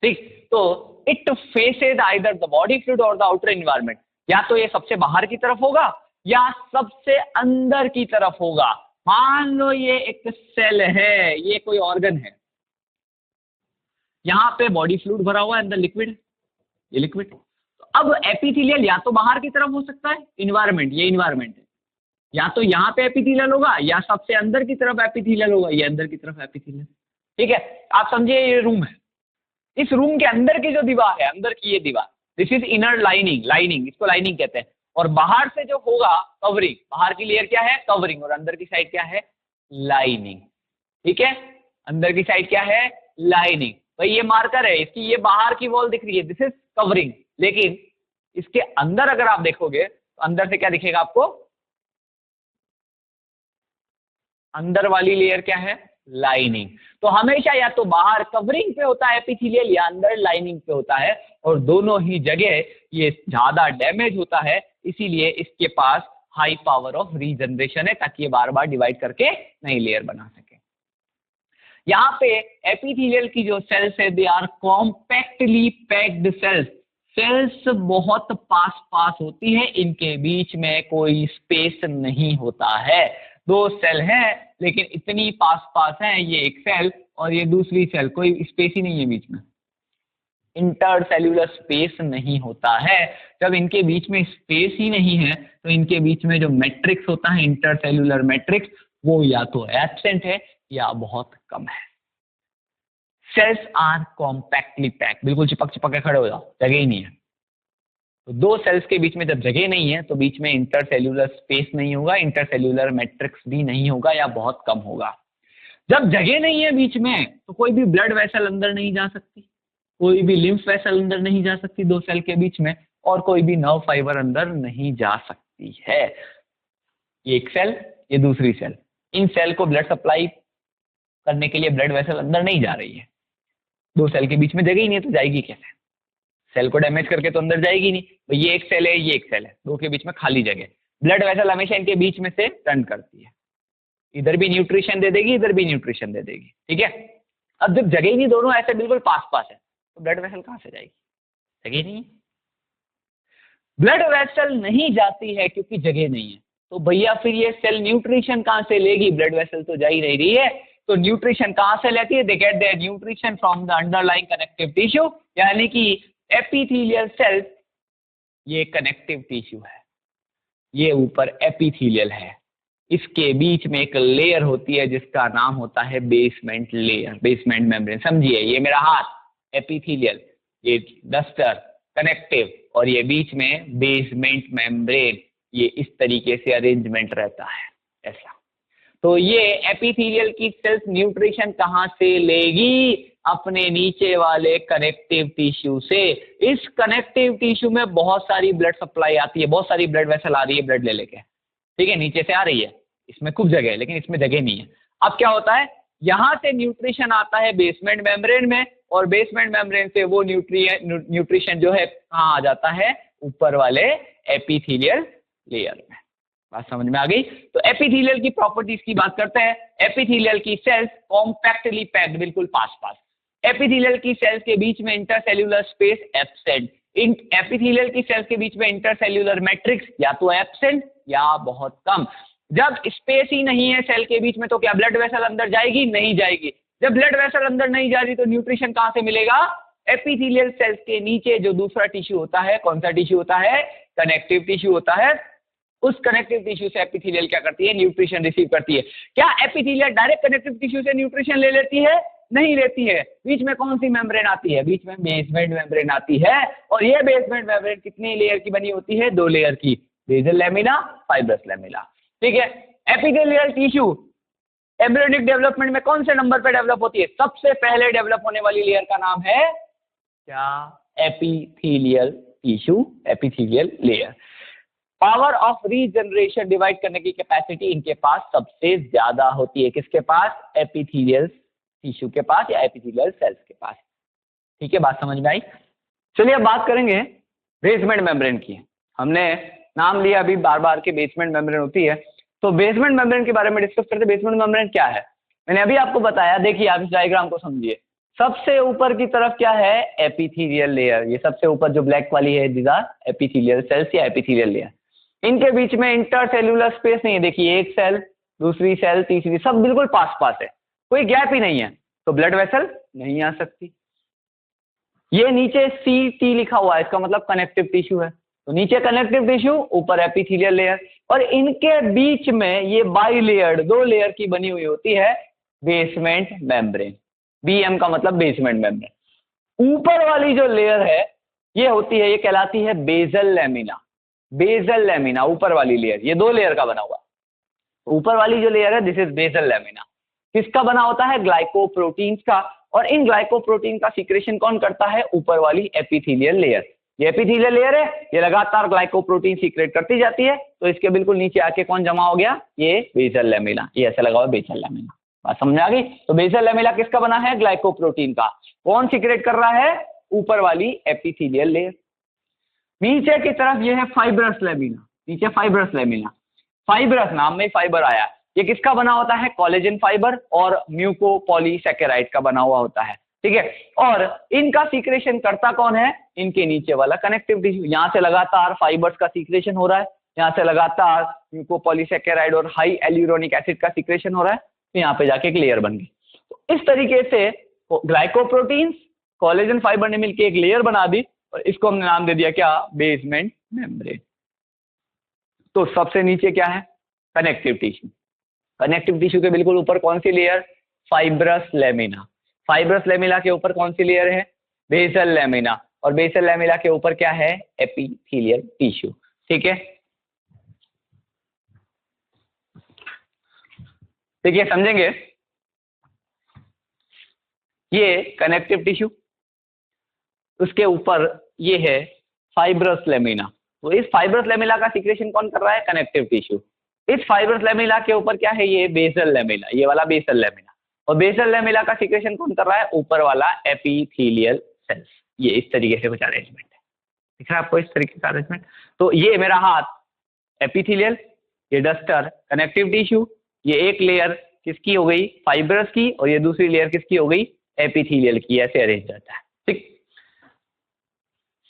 ठीक। तो it faces either the body fluid और द आउटर एनवायरनमेंट। या तो ये सबसे बाहर की तरफ होगा या सबसे अंदर की तरफ होगा। मान लो ये एक सेल है, ये कोई ऑर्गन है, यहाँ पे बॉडी फ्लूइड भरा हुआ है अंदर, लिक्विड, ये लिक्विड। तो अब एपिथेलियल या तो बाहर की तरफ हो सकता है, इन्वायरमेंट, ये इन्वायरमेंट है, या तो यहाँ पे एपिथेलियल होगा या सबसे अंदर की तरफ एपिथेलियल होगा, ये अंदर की तरफ एपिथेलियल, ठीक है। आप समझिए ये रूम है, इस रूम के अंदर की जो दीवार है, अंदर की ये दीवार, this is inner lining, lining, इसको लाइनिंग कहते हैं। और बाहर से जो होगा कवरिंग, बाहर की लेयर क्या है, कवरिंग, और अंदर की साइड क्या है, लाइनिंग, ठीक है। अंदर की साइड क्या है, लाइनिंग। भाई ये मार्कर है, इसकी ये बाहर की वॉल दिख रही है, दिस इज कवरिंग। लेकिन इसके अंदर अगर आप देखोगे तो अंदर से क्या दिखेगा आपको, अंदर वाली लेयर क्या है, लाइनिंग। तो हमेशा या तो बाहर कवरिंग पे होता है एपिथेलियल या अंदर लाइनिंग पे होता है, और दोनों ही जगह ये ज्यादा डैमेज होता है। इसीलिए इसके पास हाई पावर ऑफ रीजनरेशन है ताकि ये बार बार डिवाइड करके नई लेयर बना सके। यहाँ पे एपिथेलियल की जो सेल्स है they are compactly packed cells, cells बहुत पास पास होती है, इनके बीच में कोई स्पेस नहीं होता है। दो सेल हैं लेकिन इतनी पास पास है, ये एक सेल और ये दूसरी सेल, कोई स्पेस ही नहीं है बीच में, इंटरसेल्यूलर स्पेस नहीं होता है। जब इनके बीच में स्पेस ही नहीं है तो इनके बीच में जो मैट्रिक्स होता है, इंटरसेल्यूलर मैट्रिक्स, वो या तो एब्सेंट है या बहुत कम है। सेल्स आर कॉम्पैक्टली पैक्ड, बिल्कुल चिपक चिपक के खड़े हो जाओ, जगह ही नहीं है। तो दो सेल्स के बीच में जब जगह नहीं है तो बीच में इंटरसेल्यूलर स्पेस नहीं होगा, इंटरसेल्यूलर मैट्रिक्स भी नहीं होगा या बहुत कम होगा। जब जगह नहीं है बीच में तो कोई भी ब्लड वेसल अंदर नहीं जा सकती, कोई भी लिम्फ वेसल अंदर नहीं जा सकती दो सेल के बीच में, और कोई भी नर्व फाइबर अंदर नहीं जा सकती है। ये एक सेल, ये दूसरी सेल, इन सेल को ब्लड सप्लाई करने के लिए ब्लड वेसल अंदर नहीं जा रही है। दो सेल के बीच में जगह ही नहीं है तो जाएगी कैसे? सेल को डैमेज करके तो अंदर जाएगी नहीं। तो ये एक सेल है, ये एक सेल है, दो के बीच में खाली जगह, ब्लड वेसल हमेशा इनके बीच में से टर्न करती है, इधर भी न्यूट्रिशन दे देगी, इधर भी न्यूट्रिशन दे देगी, ठीक है। अब जब जगह ही नहीं, दोनों ऐसे बिल्कुल पास पास है, तो ब्लड वेसल कहां से जाएगी? जगह नहीं है, ब्लड वेसल नहीं जाती है क्योंकि जगह नहीं है। तो भैया फिर ये सेल न्यूट्रिशन कहां से लेगी? ब्लड वेसल तो जा ही नहीं रही है, तो न्यूट्रिशन कहां से लेती है? They get their nutrition from the underlying connective tissue, यानी कि एपिथेलियल सेल्स ये कनेक्टिव टिश्यू है, ये ऊपर एपिथेलियल है, इसके बीच में एक लेयर होती है जिसका नाम होता है बेसमेंट लेयर, बेसमेंट मेम्ब्रेन। समझिए, ये मेरा हाथ एपिथेलियल, ये डस्टर कनेक्टिव, और ये बीच में बेसमेंट मेम्ब्रेन, ये इस तरीके से अरेंजमेंट रहता है ऐसा। तो ये एपिथेलियल की सेल्स न्यूट्रिशन कहां से लेगी? अपने नीचे वाले कनेक्टिव टिश्यू से। इस कनेक्टिव टिश्यू में बहुत सारी ब्लड सप्लाई आती है, बहुत सारी ब्लड वेसल आ रही है ब्लड ले लेके, ठीक है, नीचे से आ रही है, इसमें खूब जगह है लेकिन इसमें जगह नहीं है। अब क्या होता है, यहां से न्यूट्रिशन आता है बेसमेंट मेम्ब्रेन में, और बेसमेंट मेम्ब्रेन से वो न्यूट्रिशन जो है कहां आ जाता है? ऊपर वाले एपिथेलियल लेयर में। बात समझ में आ गई? तो एपिथेलियल की प्रॉपर्टीज की बात करते हैं। एपिथेलियल की सेल्स कॉम्पैक्टली पैक्ड, बिल्कुल पास पास। एपिथेलियल की सेल्स के बीच में इंटरसेल्यूलर स्पेस एब्सेंट, एपिथेलियल की सेल्स के बीच में इंटरसेल्यूलर मैट्रिक्स या तो एब्सेंट या बहुत कम। जब स्पेस ही नहीं है सेल के बीच में तो क्या ब्लड वेसल अंदर जाएगी? नहीं जाएगी। जब ब्लड वेसल अंदर नहीं जा रही तो न्यूट्रिशन कहां से मिलेगा? एपिथेलियल सेल्स के नीचे जो दूसरा टिश्यू होता है, कौन सा टिश्यू होता है? कनेक्टिव टिश्यू होता है। उस कनेक्टिव टिश्यू से एपिथेलियल क्या करती है? न्यूट्रिशन रिसीव करती है। क्या एपिथेलियल डायरेक्ट कनेक्टिव टिश्यू से न्यूट्रिशन ले लेती है? नहीं लेती है। बीच में कौन सी मेम्ब्रेन आती है? बीच में बेसमेंट मेम्ब्रेन आती है, और ये बेसमेंट मेम्ब्रेन कितनी लेयर की बनी होती है? दो लेयर की, बेसल लैमिना, फाइब्रस लैमिना, ठीक है। एपिथेलियल टिश्यू एम्ब्रियोनिक डेवलपमेंट में कौन से नंबर पे डेवलप होती है? सबसे पहले डेवलप होने वाली लेयर का नाम है क्या? Epithelial tissue, epithelial layer. Power of regeneration, divide करने की कैपेसिटी इनके पास सबसे ज्यादा होती है। किसके पास? एपिथेलियल टिश्यू के पास या एपिथेलियल सेल्स के पास, ठीक है। बात समझ में आई? चलिए अब बात करेंगे बेसमेंट मेम्ब्रेन की। हमने नाम लिया अभी बार बार के बेसमेंट मेम्ब्रेन होती है, तो बेसमेंट मेम्ब्रेन के बारे में डिस्कस करते हैं। बेसमेंट मेम्ब्रेन क्या है? मैंने अभी आपको बताया, देखिए आप इस डायग्राम को समझिए। सबसे ऊपर की तरफ क्या है? एपिथेलियल लेयर, ये सबसे ऊपर जो ब्लैक वाली है दीज आर एपिथेलियल सेल्स या एपिथेलियल लेयर। इनके बीच में इंटरसेल्यूलर स्पेस नहीं है, देखिए एक सेल, दूसरी सेल, तीसरी, सब बिल्कुल पास पास है, कोई गैप ही नहीं है, तो ब्लड वेसल नहीं आ सकती। ये नीचे CT लिखा हुआ है, इसका मतलब कनेक्टिव टिश्यू है, तो नीचे कनेक्टिव टिश्यू, ऊपर एपिथेलियल लेयर, और इनके बीच में ये बाई लेयर, दो लेयर की बनी हुई होती है बेसमेंट मेम्ब्रेन। BM का मतलब बेसमेंट मेम्ब्रेन। ऊपर वाली जो लेयर है ये होती है, ये कहलाती है बेसल लैमिना। बेसल लैमिना ऊपर वाली लेयर, ये दो लेयर का बना हुआ। ऊपर वाली जो लेयर है दिस इज बेसल लैमिना। किसका बना होता है? ग्लाइकोप्रोटीन्स का। और इन ग्लाइकोप्रोटीन का सीक्रेशन कौन करता है? ऊपर वाली एपिथेलियल लेयर। ये एपिथेलियल लेयर है, ये लगातार ग्लाइकोप्रोटीन सीक्रेट करती जाती है, तो इसके बिल्कुल नीचे आके कौन जमा हो गया? ये बेसल लैमिना, ये ऐसा लगा हुआ बेसल लैमिना। बात समझ आ गई? तो बेसल लैमिना किसका बना है? ग्लाइकोप्रोटीन का। कौन सीक्रेट कर रहा है? ऊपर वाली एपिथेलियल लेयर। नीचे की तरफ ये है फाइब्रस लैमिना, नीचे फाइब्रस लैमिना। फाइब्रस नाम में फाइबर आया, ये किसका बना होता है? कोलेजन फाइबर और म्यूकोपॉलीसैकेराइड का बना हुआ होता है, ठीक है। और इनका सीक्रेशन करता कौन है? इनके नीचे वाला कनेक्टिव टिश्यू। यहाँ से लगातार फाइबर्स का सीक्रेशन हो रहा है, यहाँ से लगातार म्यूकोपॉलीसैकेराइड और हाई एल्यूरोनिक एसिड का सीक्रेशन हो रहा है, तो यहाँ पे जाके एक लेयर बन गई। तो इस तरीके से ग्लाइकोप्रोटीन्स कोलेजन फाइबर ने मिलकर एक लेयर बना दी और इसको हमने नाम दे दिया क्या? Basement membrane. तो सबसे नीचे क्या है? Connective tissue. कनेक्टिव टिश्यू के बिल्कुल ऊपर कौन सी layer? Fibrous lamina. Fibrous lamina के ऊपर कौन सी लेयर है? Basal lamina. और बेसल लेमिना के ऊपर क्या है? एपिथेलियल टिश्यू, ठीक है। ठीक है, समझेंगे? ये कनेक्टिव टिश्यू, उसके ऊपर ये है फाइब्रस लेमिना। तो इस फाइब्रस लेमिना का सीक्रेशन कौन कर रहा है? Connective tissue. इस फाइब्रस लेमिना के ऊपर क्या है? ये बेसल लेमिना, ये वाला बेसल लेमिना। और बेसल लेमिना का सीक्रेशन कौन कर रहा है? ऊपर वाला एपिथेलियल सेल्स। ये इस तरीके से कुछ अरेंजमेंट है, दिख रहा है आपको? इस तरीके का अरेंजमेंट। तो ये मेरा हाथ एपिथेलियल, ये डस्टर कनेक्टिव टिश्यू, ये एक लेयर किसकी हो गई? फाइब्रस की, और ये दूसरी लेयर किसकी हो गई? एपिथेलियल की। ऐसे अरेंज रहता है, ठीक।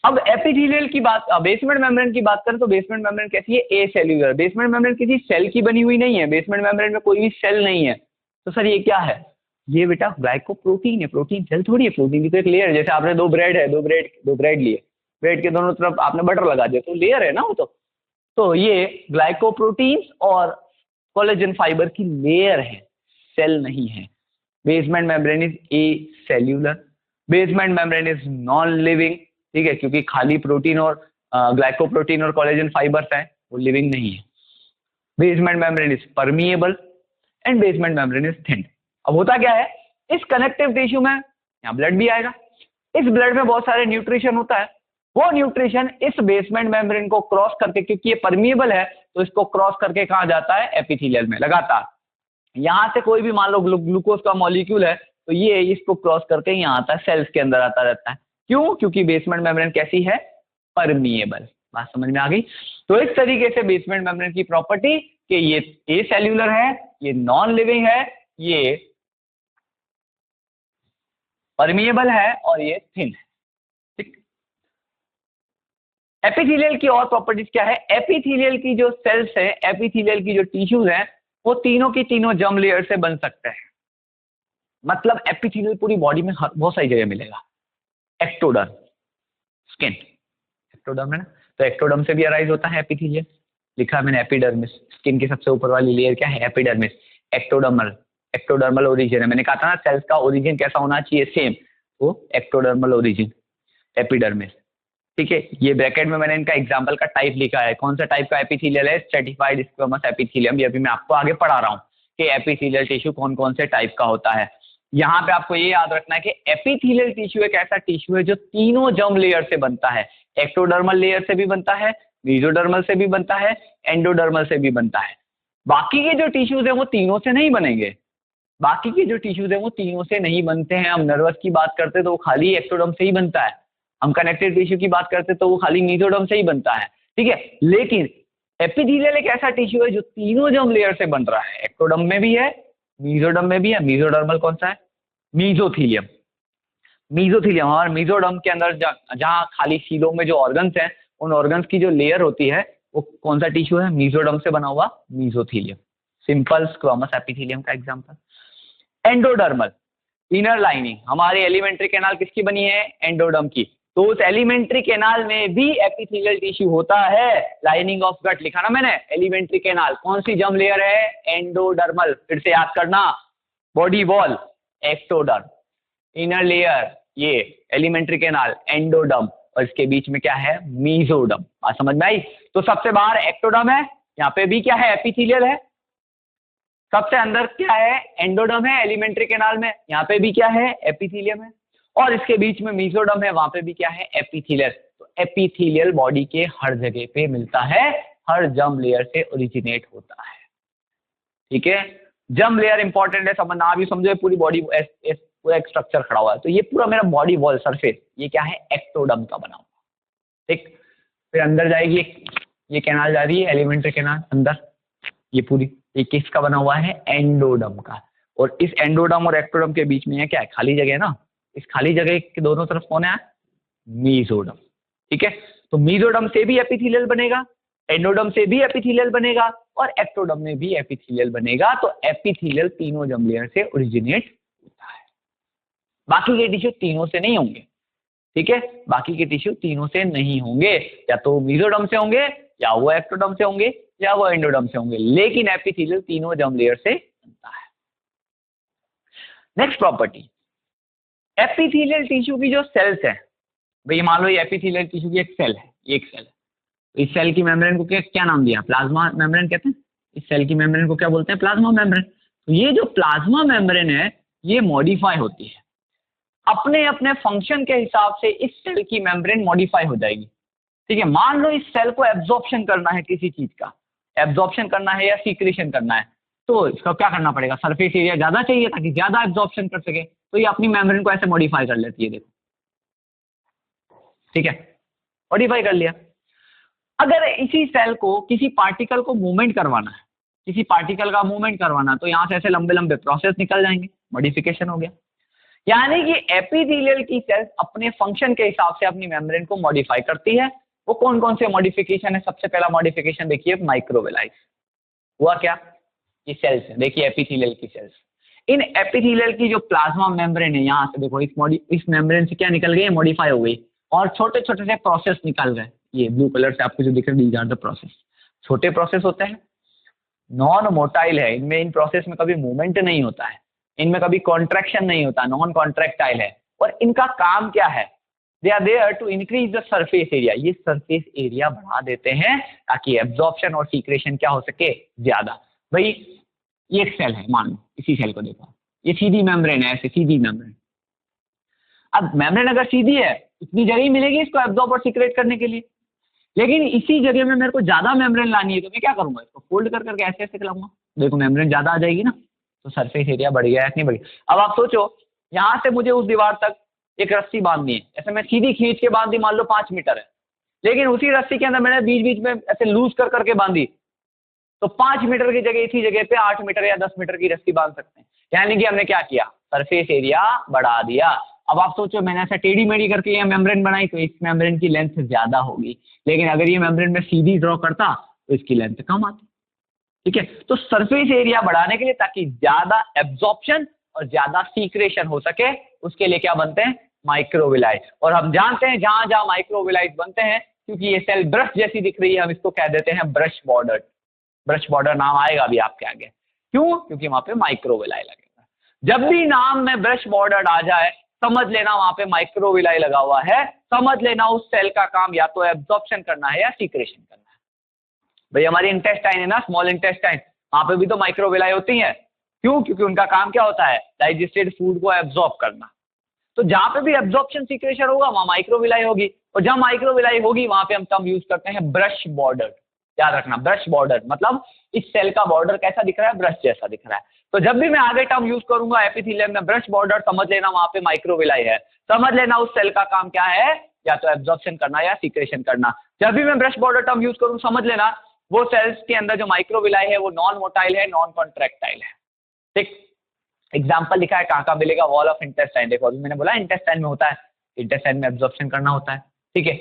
अब एपिथेलियल की बात, बेसमेंट मेम्ब्रेन की बात करें तो बेसमेंट मेम्ब्रेन कैसी है? ए सेल्यूलर। बेसमेंट मेम्ब्रेन किसी सेल की बनी हुई नहीं है, बेसमेंट मेम्ब्रेन में कोई भी सेल नहीं है। तो सर ये क्या है? ये बेटा ग्लाइकोप्रोटीन है। प्रोटीन सेल थोड़ी है, प्रोटीन की तो एक लेयर है। जैसे आपने दो ब्रेड है, दो ब्रेड लिए, ब्रेड के दोनों तरफ आपने बटर लगा दिया, तो लेयर है ना वो। तो ये ग्लाइकोप्रोटीन्स और कोलेजन फाइबर की लेयर है, सेल नहीं है। Basement membrane is a cellular. Basement membrane is non living, ठीक है, क्योंकि खाली प्रोटीन और ग्लाइकोप्रोटीन और कोलेजन फाइबर्स है, वो लिविंग नहीं है। Basement membrane is permeable and basement membrane is thin. अब होता क्या है? इस कनेक्टिव टिश्यू में यहाँ ब्लड भी आएगा, इस ब्लड में बहुत सारे न्यूट्रिशन होता है, वो न्यूट्रिशन इस बेसमेंट मेम्ब्रेन को क्रॉस करके, क्योंकि ये परमिएबल है तो इसको क्रॉस करके कहाँ जाता है? एपिथेलियल में लगातार। यहाँ से कोई भी मान लो ग्लूकोज का मॉलिक्यूल है, तो ये इसको क्रॉस करके यहाँ आता है, सेल्स के अंदर आता रहता है। क्यों? क्योंकि बेसमेंट मेम्ब्रेन कैसी है? परमिएबल। बात समझ में आ गई? तो इस तरीके से बेसमेंट मेम्ब्रेन की प्रॉपर्टी कि ये ए सेल्यूलर है, ये नॉन लिविंग है, ये परमिएबल है और ये थिन है, ठीक। एपिथेलियल की और प्रॉपर्टीज क्या है? एपिथेलियल की जो सेल्स है, एपिथेलियल की जो टिश्यूज हैं, वो तीनों की तीनों जर्म लेयर से बन सकते हैं। मतलब एपिथेलियल पूरी बॉडी में बहुत सारी जगह मिलेगा। एक्टोडर्म, स्किन, एक्टोडर्म है ना, तो एक्टोडर्म से भी अराइज होता है एपिथेलियल। लिखा है मैंने एपिडर्मिस। स्किन की सबसे ऊपर वाली लेयर क्या है? एपिडर्मिस। एक्टोडर्मल ओरिजिन है। मैंने कहा था ना सेल्स का ओरिजिन कैसा होना चाहिए? सेम। वो एक्टोडर्मल ओरिजिन, एपिडर्मिस, ठीक है। ये ब्रैकेट में मैंने इनका एग्जांपल का टाइप लिखा है। कौन सा टाइप का एपिथेलियल है? Stratified squamous epithelium. ये अभी मैं आपको आगे पढ़ा रहा हूँ कि एपिथेलियल टिश्यू कौन कौन से टाइप का होता है। यहाँ पे आपको ये याद रखना है कि एपिथेलियल टिश्यू एक ऐसा टिश्यू है जो तीनों जर्म लेयर से बनता है। एक्टोडर्मल लेयर से भी बनता है, मेसोडर्मल से भी बनता है, एंडोडर्मल से भी बनता है। बाकी के जो टिश्यूज हैं वो तीनों से नहीं बनेंगे। बाकी के जो टिश्यूज हैं वो तीनों से नहीं बनते हैं। हम नर्वस की बात करते तो वो खाली एक्टोडर्म से ही बनता है। हम कनेक्टिव टिश्यू की बात करते तो वो खाली मेसोडर्म से ही बनता है, ठीक है। लेकिन एपिथेलियल एक ऐसा टिश्यू है जो तीनों जर्म लेयर से बन रहा है। एक्टोडर्म में भी है, मेसोडर्म में भी है। मेसोडर्मल कौन सा है? मीजोथीलियम। मीजोथीलियम और मेसोडर्म के अंदर जहां खाली सीलों में जो ऑर्गन्स हैं, उन ऑर्गन्स की जो लेयर होती है वो कौन सा टिश्यू है? मेसोडर्म से बना हुआ मेसोथीलियम। सिंपल स्क्वेमस एपिथेलियम का एग्जांपल। Endodermal, inner lining. हमारी एलिमेंट्री कैनाल किसकी बनी है? एंडोडर्म की। तो उस एलिमेंट्री कैनाल में भी एपिथेलियल टिश्यू होता है। लाइनिंग ऑफ गट लिखा ना मैंने। एलिमेंट्री कैनाल कौन सी जर्म लेयर है? एंडोडर्मल। फिर से याद करना, body wall ectoderm, inner layer ये एलिमेंट्री कैनाल एंडोडर्म, और इसके बीच में क्या है? मेसोडर्म। बात समझ में आई? तो सबसे बाहर एक्टोडर्म है, यहाँ पे भी क्या है? एपिथेलियल है। सबसे अंदर क्या है? एंडोडर्म है एलिमेंट्री कैनाल में, यहाँ पे भी क्या है? एपिथेलियम है। और इसके बीच में मेसोडर्म है, वहां पे भी क्या है? एपिथेलियल। तो एपिथेलियल बॉडी के हर जगह पे मिलता है, हर जर्म लेयर से ओरिजिनेट होता है, ठीक है। जर्म लेयर इंपॉर्टेंट है, समझना भी समझो। पूरी बॉडी पूरा एक स्ट्रक्चर खड़ा हुआ है। तो ये पूरा मेरा बॉडी वॉल सरफेस ये क्या है? एक्टोडर्म का बना हुआ, ठीक। फिर अंदर जाएगी ये कैनाल जा रही है एलिमेंट्री कैनाल अंदर, ये पूरी ये किसका बना हुआ है? एंडोडर्म का। और इस एंडोडर्म और एक्टोडर्म के बीच में क्या है? खाली जगह है ना। इस खाली जगह के दोनों तरफ कौन है? मीजोडर्म। ठीक है, तो मीजोडर्म से भी एपिथेलियल बनेगा, एंडोडर्म से भी एपिथेलियल बनेगा और एक्टोडर्म में भी एपिथेलियल बनेगा। तो एपिथेलियल तीनों जर्म लेयर से ओरिजिनेट होता है, बाकी के टिश्यू तीनों से नहीं होंगे। ठीक है, बाकी के टिश्यू तीनों से नहीं होंगे, या तो मीजोडर्म से होंगे, या वो एक्टोडर्म से होंगे, या वो एंडोडर्म से होंगे, लेकिन एपिथेलियल तीनों जर्म लेयर से बनता है। नेक्स्ट प्रॉपर्टी, एपिथेलियल टिश्यू की जो सेल्स है, भाई मान लो ये एपिथेलियल टिश्यू की एक सेल है, ये एक सेल है, इस सेल की मेम्ब्रेन को क्या नाम दिया? प्लाज्मा मेम्ब्रेन कहते हैं। इस सेल की मेम्ब्रेन को क्या बोलते हैं? Plasma membrane. तो ये जो प्लाज्मा मेम्ब्रेन है ये मॉडिफाई होती है, अपने अपने फंक्शन के हिसाब से इस सेल की मेम्ब्रेन मॉडिफाई हो जाएगी। ठीक है, मान लो इस सेल को एब्जॉर्प्शन करना है किसी चीज का, एब्जॉर्प्शन करना है या सीक्रेशन करना है, तो इसका क्या करना पड़ेगा? सरफेस एरिया ज्यादा चाहिए ताकि ज्यादा एब्जॉर्प्शन कर सके, तो ये अपनी मेम्ब्रेन को ऐसे मॉडिफाई कर लेती है, देखो। ठीक है, मॉडिफाई कर लिया। अगर इसी सेल को किसी पार्टिकल को मूवमेंट करवाना है, किसी पार्टिकल का मूवमेंट करवाना, तो यहां से ऐसे लंबे लंबे प्रोसेस निकल जाएंगे, मॉडिफिकेशन हो गया। यानी कि एपिथेलियल की सेल्स अपने फंक्शन के हिसाब से अपनी मेम्ब्रेन को मॉडिफाई करती है। वो कौन कौन से मॉडिफिकेशन है? सबसे पहला मॉडिफिकेशन देखिए, माइक्रोविलाई। हुआ क्या? ये सेल्स है, देखिए एपिथेलियल की सेल्स। इन एपिथेलियल की जो प्लाज्मा मेम्ब्रेन है, यहां से देखो इस मेम्ब्रेन से क्या निकल गई? मॉडिफाई हो गई और छोटे छोटे से प्रोसेस निकल गए। ये ब्लू कलर से आपको जो दिख रहे हैं, दीज आर द प्रोसेस। छोटे प्रोसेस होते हैं, नॉन मोटाइल है, इनमें इन प्रोसेस में कभी मूवमेंट नहीं होता है, इनमें कभी कॉन्ट्रैक्शन नहीं होता, नॉन कॉन्ट्रैक्टाइल है। और इनका काम क्या है? They are there to increase the surface area. ये सरफेस एरिया बढ़ा देते हैं ताकि एब्जॉर्प्शन और सीक्रेशन क्या हो सके? ज्यादा। भाई ये एक सेल है, मान लो इसी सेल को देखो, ये सीधी मेम्ब्रेन है, ऐसे सीधी मेम्ब्रेन। अब मेम्ब्रेन अगर सीधी है, इतनी जगह ही मिलेगी इसको एब्जॉर्ब और सीक्रेट करने के लिए, लेकिन इसी जगह में मेरे को ज्यादा मेम्ब्रेन लानी है, तो मैं क्या करूंगा? इसको फोल्ड कर करके ऐसे ऐसे लाऊंगा, देखो मेम्ब्रेन ज्यादा आ जाएगी ना, तो सरफेस एरिया बढ़ गया है, नहीं बढ़ गया? अब आप सोचो, यहां से मुझे उस दीवार तक एक रस्सी बांधनी है, ऐसे मैं सीधी खींच के बांधी, मान लो 5 मीटर है, लेकिन उसी रस्सी के अंदर मैंने बीच बीच में ऐसे लूज कर करके बांधी, तो 5 मीटर की जगह इसी जगह पे 8 मीटर या 10 मीटर की रस्सी बांध सकते हैं। यानी कि हमने क्या किया? सरफेस एरिया बढ़ा दिया। अब आप सोचो, मैंने ऐसा टेढ़ी मेढ़ी करके ये मेम्ब्रेन बनाई, तो इस मेम्ब्रेन की लेंथ ज्यादा होगी, लेकिन अगर ये मेम्ब्रेन में सीधी ड्रॉ करता तो इसकी लेंथ कम आती। ठीक है, तो सरफेस एरिया बढ़ाने के लिए, ताकि ज्यादा एब्जॉर्प्शन और ज्यादा सीक्रेशन हो सके, उसके लिए क्या बनते हैं? माइक्रोविलाई। और हम जानते हैं जहां जहां माइक्रोविलाई बनते हैं, क्योंकि ये सेल ब्रश जैसी दिख रही है, हम इसको कह देते हैं ब्रश बॉर्डर। ब्रश बॉर्डर नाम आएगा अभी आपके आगे, क्यों? क्योंकि वहां पे माइक्रोविलाई लगेगा। जब भी नाम में ब्रश बॉर्डर आ जाए, समझ लेना वहां पे माइक्रोविलाई लगा हुआ है, समझ लेना उस सेल का काम या तो एब्जॉर्प्शन करना है या सीक्रेशन करना है। भाई हमारी इंटेस्टाइन है ना, स्मॉल इंटेस्टाइन, वहां पे भी तो माइक्रोविलाई होती हैं। क्यों? क्योंकि उनका काम क्या होता है? डाइजेस्टेड फूड को एब्जॉर्ब करना। तो जहां पे भी एब्जॉर्प्शन सीक्रेशन होगा, वहां माइक्रोविलाई होगी, और जहां माइक्रोविलाई होगी वहां पे हम टर्म यूज करते हैं ब्रश बॉर्डर। याद रखना, ब्रश बॉर्डर मतलब इस सेल का बॉर्डर कैसा दिख रहा है? ब्रश जैसा दिख रहा है। तो जब भी मैं आगे टर्म यूज करूंगा एपिथेलियम में ब्रश बॉर्डर, समझ लेना वहां पे माइक्रोविलाई है। समझ लेना उस सेल का काम क्या है? या तो एब्जॉर्प्शन करना या सीक्रेशन करना। जब भी मैं ब्रश बॉर्डर टर्म यूज करूं, समझ लेना वो सेल्स के अंदर जो माइक्रोविलाई है वो नॉन मोटाइल है, नॉन कॉन्ट्रैक्टाइल है। ठीक, एग्जाम्पल लिखा है कहाँ का मिलेगा? Wall of intestine. देखो अभी मैंने बोला इंटेस्टाइन में होता है, इंटेस्टाइन में एब्जॉर्प्शन करना होता है। ठीक है,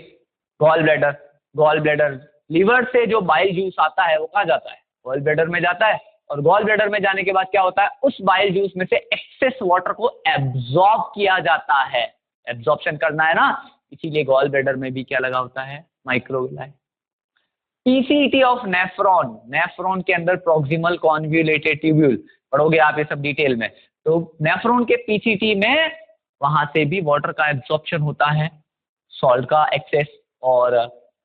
gall bladder, gall bladder liver से जो बाइल जूस आता है वो कहाँ जाता है? गॉल ब्लैडर में जाता है, और गॉल ब्लैडर में जाने के बाद क्या होता है? उस बाइल जूस में से एक्सेस वाटर को एब्जॉर्ब किया जाता है। एब्जॉर्प्शन करना है ना, इसीलिए गॉल ब्लैडर में भी क्या लगा होता है? Microvilli. PCT of nephron, nephron के अंदर प्रॉक्सिमल कॉन्वोल्यूटेड ट्यूब्यूल, पढ़ोगे आप ये सब डिटेल में। तो नेफ्रॉन के पीसीटी में वहां से भी वाटर का एब्जॉर्प्शन होता है, सॉल्ट का एक्सेस और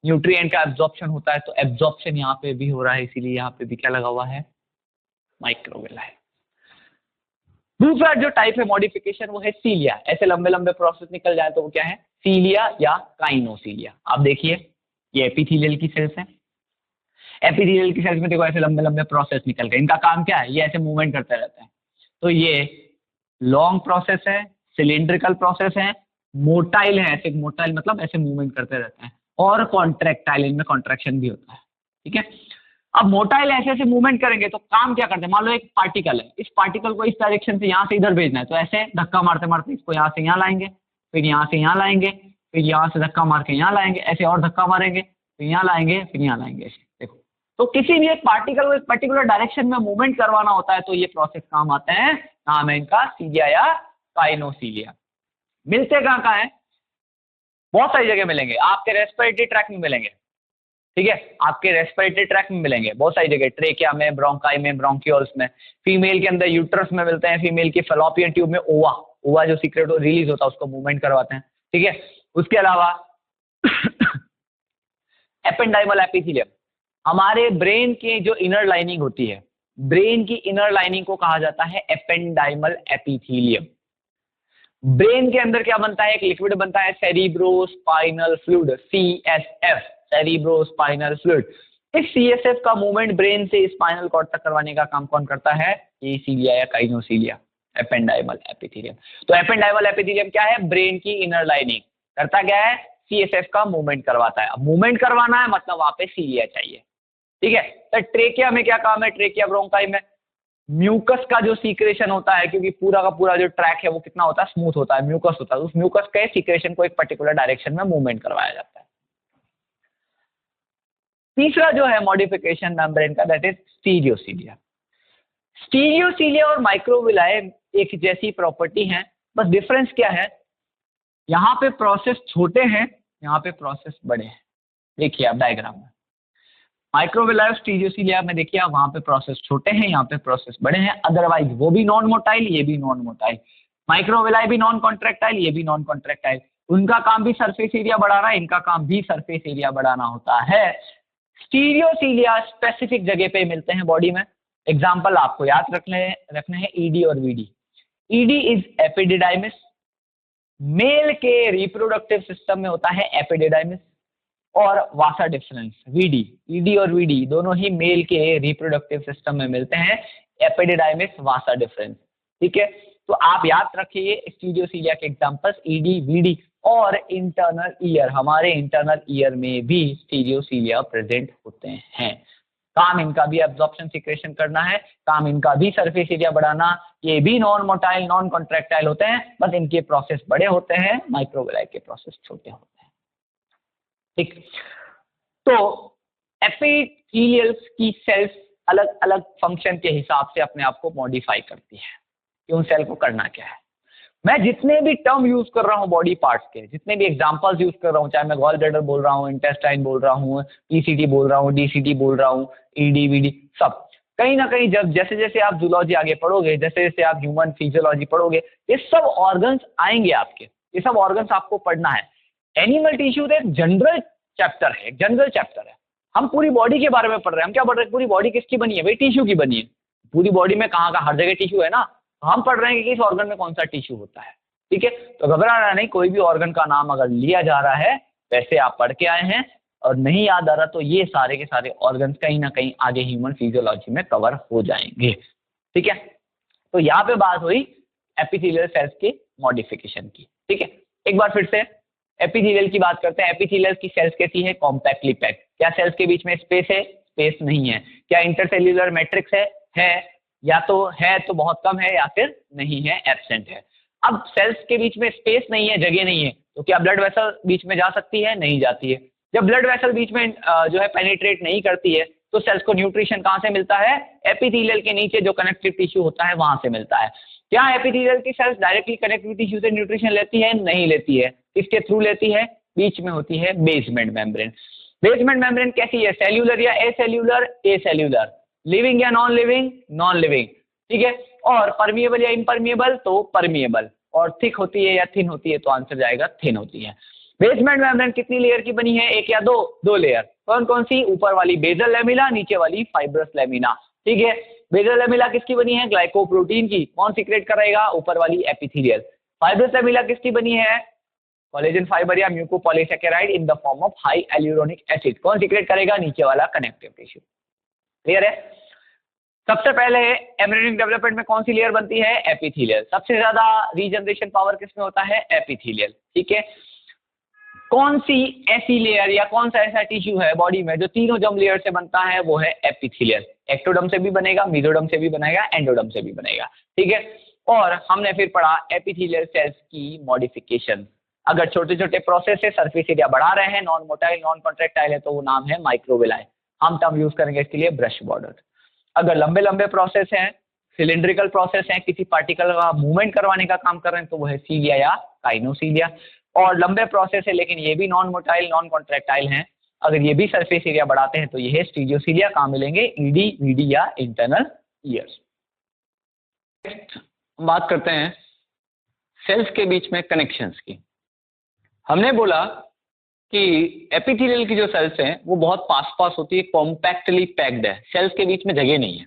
न्यूट्रिएंट का एब्जॉर्प्शन होता है। तो एब्जॉर्प्शन यहाँ पे भी हो रहा है, इसीलिए यहाँ पे भी क्या लगा हुआ है? माइक्रोविलाई। दूसरा जो टाइप है मॉडिफिकेशन वो है सीलिया। ऐसे लंबे लंबे प्रोसेस निकल जाए तो वो क्या है? सीलिया या काइनोसीलिया। आप देखिए ये एपिथेलियल की सेल्स है, एपिथेलियल की सेल्स में देखो ऐसे लंबे लंबे प्रोसेस निकल गए। इनका काम क्या है? ये ऐसे मूवमेंट करते रहते हैं। तो ये लॉन्ग प्रोसेस है, सिलिंड्रिकल प्रोसेस है, मोटाइल है, ऐसे मोटाइल मतलब ऐसे मूवमेंट करते रहते हैं, और कॉन्ट्रैक्टाइल, इनमें कॉन्ट्रैक्शन भी होता है। ठीक है, अब मोटाइल ऐसे ऐसे मूवमेंट करेंगे तो काम क्या करते हैं, मान लो एक पार्टिकल है, इस पार्टिकल को इस डायरेक्शन से यहाँ से इधर भेजना है, तो ऐसे धक्का मारते मारते इसको यहाँ से यहाँ लाएंगे, फिर यहाँ से यहाँ लाएंगे, फिर यहाँ से धक्का मार के यहाँ लाएंगे, ऐसे और धक्का मारेंगे, फिर यहाँ लाएंगे, फिर यहाँ लाएंगे, ऐसे देखो। तो किसी भी एक पार्टिकल को एक पर्टिकुलर डायरेक्शन में मूवमेंट करवाना होता है तो ये प्रोसेस काम आते हैं, नाम है इनका सीलिया या काइनोसीलिया। मिलते कहाँ कहाँ है, बहुत सारी जगह मिलेंगे, आपके रेस्पिरेटरी ट्रैक में मिलेंगे, ठीक है, आपके रेस्पिरेटरी ट्रैक में मिलेंगे बहुत सारी जगह, ट्रेकिया में, ब्रोंकाई में, ब्रोंकियोल्स में, फीमेल के अंदर यूट्रस में मिलते हैं, फीमेल की फेलोपियन ट्यूब में ओवा, ओवा जो सीक्रेट रिलीज होता है उसको मूवमेंट करवाते हैं, ठीक है। उसके अलावा एपेंडाइमल एपिथेलियम, हमारे ब्रेन की जो इनर लाइनिंग होती है, ब्रेन की इनर लाइनिंग को कहा जाता है एपेंडाइमल एपिथेलियम। ब्रेन के अंदर क्या बनता है, एक लिक्विड बनता है cerebrospinal fluid, CSF, cerebrospinal fluid. इस CSF का मूवमेंट ब्रेन से स्पाइनल कॉर्ड तक करवाने का काम कौन करता है, ये सीलिया या काइनोसीलिया, एपेंडाइमल एपिथेलियम। तो एपेंडाइमल एपिथेलियम क्या है, ब्रेन की इनर लाइनिंग, करता क्या है, CSF का मूवमेंट करवाता है। अब मूवमेंट करवाना है मतलब वहां पे सीलिया चाहिए, ठीक है। तो ट्रेकिया में क्या काम है, ट्रेकिया ब्रोंकाई में म्यूकस का जो सीक्रेशन होता है, क्योंकि पूरा का पूरा जो ट्रैक है वो कितना होता है, स्मूथ होता है, म्यूकस होता है, उस म्यूकस के सीक्रेशन को एक पर्टिकुलर डायरेक्शन में मूवमेंट करवाया जाता है। तीसरा जो है मॉडिफिकेशन मेम्ब्रेन का, दैट इज स्टीरियोसीलिया। स्टीरियोसीलिया और माइक्रोविलाई एक जैसी प्रॉपर्टी है, बस डिफरेंस क्या है, यहाँ पे प्रोसेस छोटे हैं, यहाँ पे प्रोसेस बड़े हैं। देखिए आप डायग्राम में माइक्रोविलाई और स्टीरियोसीलिया में देखिए आप, वहाँ पे प्रोसेस छोटे हैं, यहाँ पे प्रोसेस बड़े हैं, अदरवाइज वो भी नॉन मोटाइल, ये भी नॉन मोटाइल, माइक्रोविलाई भी नॉन कॉन्ट्रैक्टाइल, ये भी नॉन कॉन्ट्रैक्टाइल। उनका काम भी सरफेस एरिया बढ़ाना, इनका काम भी सरफेस एरिया बढ़ाना होता है। स्टीरियोसीलिया स्पेसिफिक जगह पे मिलते हैं बॉडी में, एग्जाम्पल आपको याद रखने हैं ED और VD। ED is epididymis, male के रिप्रोडक्टिव सिस्टम में होता है एपिडिडाइमिस, और वासा डिफरेंस VD, ED और VD दोनों ही मेल के रिप्रोडक्टिव सिस्टम में मिलते हैं, एपिडिडाइमिस, वासा डिफरेंस, ठीक है। तो आप याद रखिए स्टीरियोसीलिया के एग्जांपल्स ED, VD और इंटरनल ईयर, हमारे इंटरनल ईयर में भी स्टीरियोसीलिया प्रेजेंट होते हैं। काम इनका भी एब्जॉर्प्शन सिक्रेशन करना है, काम इनका भी सरफेस एरिया बढ़ाना, ये भी नॉन मोटाइल नॉन कॉन्ट्रैक्टाइल होते हैं, बस इनके प्रोसेस बड़े होते हैं, माइक्रोविलाई के प्रोसेस छोटे होते हैं, ठीक। तो एपिथेलियल्स की सेल्स अलग अलग फंक्शन के हिसाब से अपने आप को मॉडिफाई करती है कि उन सेल को करना क्या है। मैं जितने भी टर्म यूज कर रहा हूँ बॉडी पार्ट्स के, जितने भी एग्जांपल्स यूज कर रहा हूँ, चाहे मैं गॉल ब्लैडर बोल रहा हूँ, इंटेस्टाइन बोल रहा हूँ, PCT बोल रहा हूँ, DCT बोल रहा हूँ, ED, VD, सब कहीं ना कहीं जब जैसे जैसे आप जूलॉजी आगे पढ़ोगे, जैसे जैसे आप ह्यूमन फिजियोलॉजी पढ़ोगे, ये सब ऑर्गन्स आएंगे आपके, ये सब ऑर्गन्स आपको पढ़ना है। एनिमल टिश्यू एक जनरल चैप्टर है, एक जनरल चैप्टर है। हम पूरी बॉडी के बारे में पढ़ रहे हैं, हम क्या पढ़ रहे हैं, पूरी बॉडी किसकी बनी है भाई, टिश्यू की बनी है। पूरी बॉडी में कहाँ का हर जगह टिश्यू है ना, हम पढ़ रहे हैं कि किस ऑर्गन में कौन सा टिश्यू होता है, ठीक है। तो घबराना नहीं, कोई भी ऑर्गन का नाम अगर लिया जा रहा है वैसे आप पढ़ के आए हैं और नहीं याद आ रहा तो ये सारे के सारे ऑर्गन्स कहीं ना कहीं आगे ह्यूमन फिजियोलॉजी में कवर हो जाएंगे, ठीक है। तो यहाँ पे बात हुई एपिथेलियल सेल्स की मॉडिफिकेशन की, ठीक है। एक बार फिर से एपिथेलियल की बात करते हैं। एपिथेलियल की सेल्स कैसी है, कॉम्पैक्टली पैक्ड। क्या सेल्स के बीच में स्पेस है, स्पेस नहीं है। क्या इंटरसेल्यूलर मैट्रिक्स है, या तो है तो बहुत कम है, या फिर नहीं है, एब्सेंट है। अब सेल्स के बीच में स्पेस नहीं है, जगह नहीं है, तो क्या ब्लड वेसल बीच में जा सकती है, नहीं जाती है। जब ब्लड वेसल बीच में जो है पेनिट्रेट नहीं करती है तो सेल्स को न्यूट्रिशन कहाँ से मिलता है, एपिथेलियल के नीचे जो कनेक्टिव टिश्यू होता है वहां से मिलता है। क्या एपिथेलियल की सेल्स डायरेक्टली कनेक्टिव टिश्यू से न्यूट्रिशन लेती है, नहीं लेती है। किसके थ्रू लेती है, बीच में होती है बेसमेंट मेम्ब्रेन। बेसमेंट मेम्ब्रेन कैसी है, सेल्यूलर या एसेल्यूलर, एसेल्यूलर, लिविंग या नॉन लिविंग, नॉन लिविंग, ठीक है। और परमिएबल या इम्परमिएबल, तो परमिएबल। और थिक होती है या थिन होती है, तो आंसर जाएगा थिन होती है। बेसमेंट मेम्ब्रेन कितनी लेयर की बनी है, एक या दो लेयर। कौन कौन सी, ऊपर वाली बेसल लेमिना, नीचे वाली फाइब्रस लेमिना, ठीक है। बेसल लेमिना किसकी बनी है, ग्लाइकोप्रोटीन की। कौन सीक्रेट करेगा, ऊपर वाली एपिथेलियल। फाइब्रस लेमिना किसकी बनी है, कोलेजन फाइबर या mucopolysaccharide in the form of hyaluronic acid. कौन सीक्रेट करेगा, नीचे वाला कनेक्टिव टिश्यू। क्लियर है। सबसे पहले एम्ब्रियोनिक डेवलपमेंट में कौन सी लेयर बनती है, एपिथेलियल। सबसे ज्यादा रीजनरेशन पावर किसमें होता है, एपिथेलियल, ठीक है। कौन सी ऐसी लेयर या कौन सा ऐसा टिश्यू है बॉडी में जो तीनों जम लेयर से बनता है, वो है एपिथेलियल। एक्टोडर्म से भी बनेगा, मेसोडर्म से भी बनेगा, एंडोडर्म से भी बनेगा, ठीक है। और हमने फिर पढ़ा एपिथेलियल सेल्स की मॉडिफिकेशन। अगर छोटे छोटे प्रोसेस से सरफेस एरिया बढ़ा रहे हैं, नॉन मोटाइल नॉन कॉन्ट्रैक्टाइल है, तो वो नाम है माइक्रोविलाई। हम टर्म यूज करेंगे इसके लिए ब्रश बॉर्डर। अगर लंबे लंबे प्रोसेस हैं, सिलिंड्रिकल प्रोसेस हैं, किसी पार्टिकल का मूवमेंट करवाने का काम कर रहे हैं, तो वो है सीलिया या काइनोसीलिया। और लंबे प्रोसेस है लेकिन ये भी नॉन मोटाइल नॉन कॉन्ट्रैक्टाइल हैं, अगर ये भी सरफेस एरिया बढ़ाते हैं तो ये है स्टीरियोसीलिया। कहाँ मिलेंगे? ईडी, वीडी या इंटरनल ईयर्स। बात करते हैं सेल्स के बीच में कनेक्शंस की। हमने बोला कि एपिथेलियल की जो सेल्स हैं वो बहुत पास पास होती है, कॉम्पैक्टली पैक्ड है, सेल्स के बीच में जगह नहीं है।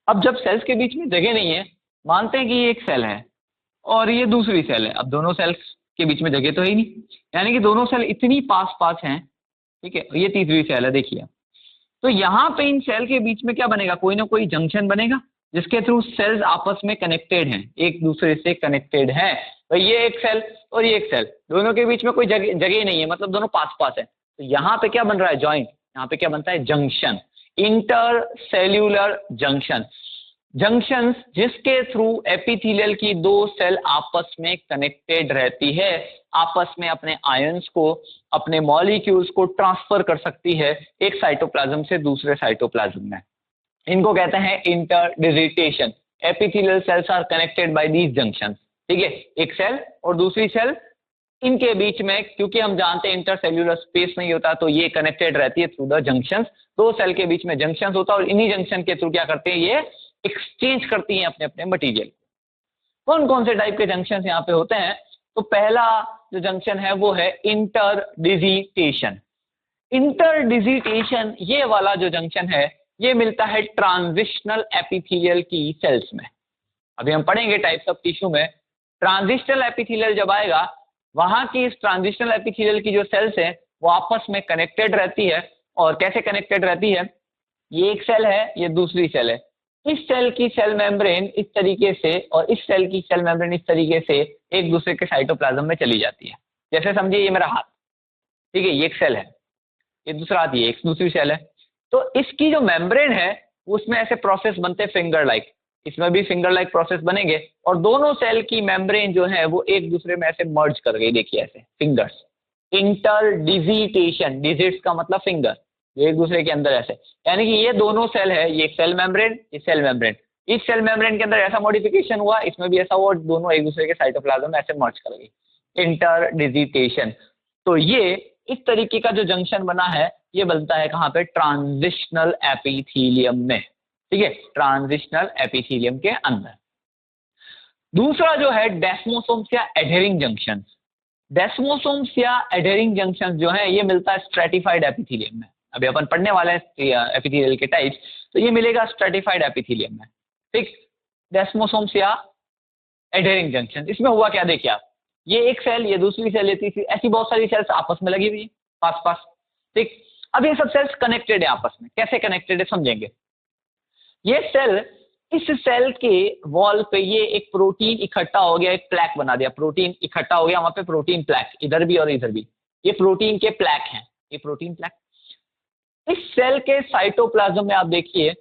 अब जब सेल्स के बीच में जगह नहीं है, मानते हैं कि ये एक सेल है और ये दूसरी सेल है, अब दोनों सेल्स के बीच में जगह तो है ही नहीं, यानी कि दोनों सेल इतनी पास पास हैं, ठीक है, ये तीसरी सेल है देखिए। तो यहाँ पे इन सेल के बीच में क्या बनेगा? कोई ना कोई जंक्शन बनेगा जिसके थ्रू सेल्स आपस में कनेक्टेड हैं, एक दूसरे से कनेक्टेड हैं। तो ये एक सेल और ये एक सेल, दोनों के बीच में कोई जगह नहीं है, मतलब दोनों पास पास है। तो यहाँ पे क्या बन रहा है? जॉइंट। यहाँ पे क्या बनता है? Junction, inter cellular junction. Junctions जिसके थ्रू एपिथेलियल की दो सेल आपस में कनेक्टेड रहती है, आपस में अपने आयंस को, अपने मॉलिक्यूल्स को ट्रांसफर कर सकती है एक साइटोप्लाज्म से दूसरे साइटोप्लाज्म में। इनको कहते हैं interdigitation. Epithelial cells are connected by these junctions, ठीक है, एक सेल और दूसरी सेल, इनके बीच में क्योंकि हम जानते हैं इंटरसेल्यूलर स्पेस नहीं होता, तो ये कनेक्टेड रहती है थ्रू द जंक्शंस। दो सेल के बीच में जंक्शंस होता है और इन्हीं जंक्शन के थ्रू क्या करते हैं? ये एक्सचेंज करती हैं अपने अपने मटेरियल। कौन कौन से टाइप के जंक्शन यहाँ पे होते हैं? तो पहला जो जंक्शन है वो है इंटरडिजिटेशन। इंटरडिजिटेशन ये वाला जो जंक्शन है ये मिलता है ट्रांजिशनल एपिथेलियल की सेल्स में। अभी हम पढ़ेंगे टाइप्स ऑफ टिश्यू में, ट्रांजिशनल एपिथेलियल जब आएगा, वहां की इस ट्रांजिशनल एपिथेलियल की जो सेल्स है वो आपस में कनेक्टेड रहती है। और कैसे कनेक्टेड रहती है? ये एक सेल है, ये दूसरी सेल है, इस सेल की सेल मेम्ब्रेन इस तरीके से और इस सेल की सेल मेम्ब्रेन इस तरीके से एक दूसरे के साइटोप्लाज्म में चली जाती है। जैसे समझिए ये मेरा हाथ, ठीक है, ये एक सेल है, ये दूसरा हाथ, ये एक दूसरी सेल है। तो इसकी जो मेम्ब्रेन है उसमें ऐसे प्रोसेस बनते हैं फिंगर लाइक, इसमें भी फिंगर लाइक प्रोसेस बनेंगे और दोनों सेल की मेम्ब्रेन जो है वो एक दूसरे में ऐसे मर्ज कर गई, देखिए ऐसे फिंगर्स। इंटरडिजिटेशन, डिजिट्स का मतलब फिंगर, एक दूसरे के अंदर ऐसे, यानी कि ये दोनों सेल है, ये सेल मेम्ब्रेन, ये सेल मेम्ब्रेन, इस सेल मेम्ब्रेन के अंदर ऐसा मॉडिफिकेशन हुआ, इसमें भी ऐसा हुआ, दोनों एक दूसरे के साइटोप्लाज्म में ऐसे मर्ज कर गई, इंटरडिजिटेशन। तो ये इस तरीके का जो जंक्शन बना है ये बनता है कहाँ पे? ट्रांजिशनल एपिथेलियम में, ठीक है, ट्रांजिशनल एपिथेलियम के अंदर। दूसरा जो है डेस्मोसोम्स या एडहेरिंग जंक्शंस। डेस्मोसोम्स या एडहेरिंग जंक्शंस जो है ये मिलता है स्ट्रेटिफाइड एपिथेलियम में। अभी अपन पढ़ने वाले हैं एपिथेलियल के टाइप्स, तो ये मिलेगा स्ट्रेटिफाइड एपिथेलियम में, ठीक। डेस्मोसोम्स या एडहेरिंग जंक्शन, इसमें हुआ क्या देखिए आप, ये एक सेल, ये दूसरी सेल, ये तीसरी, ऐसी बहुत सारी सेल्स आपस में लगी हुई है पास पास, ठीक। अब ये सब सेल्स कनेक्टेड है आपस में, कैसे कनेक्टेड है समझेंगे। ये सेल, इस सेल के वॉल पे ये एक प्रोटीन इकट्ठा हो गया, एक प्लैक बना दिया, प्रोटीन इकट्ठा हो गया वहां पे, प्रोटीन प्लैक इधर भी और इधर भी, ये प्रोटीन के प्लैक हैं, ये प्रोटीन प्लैक। इस सेल के साइटोप्लाज्म में आप देखिए,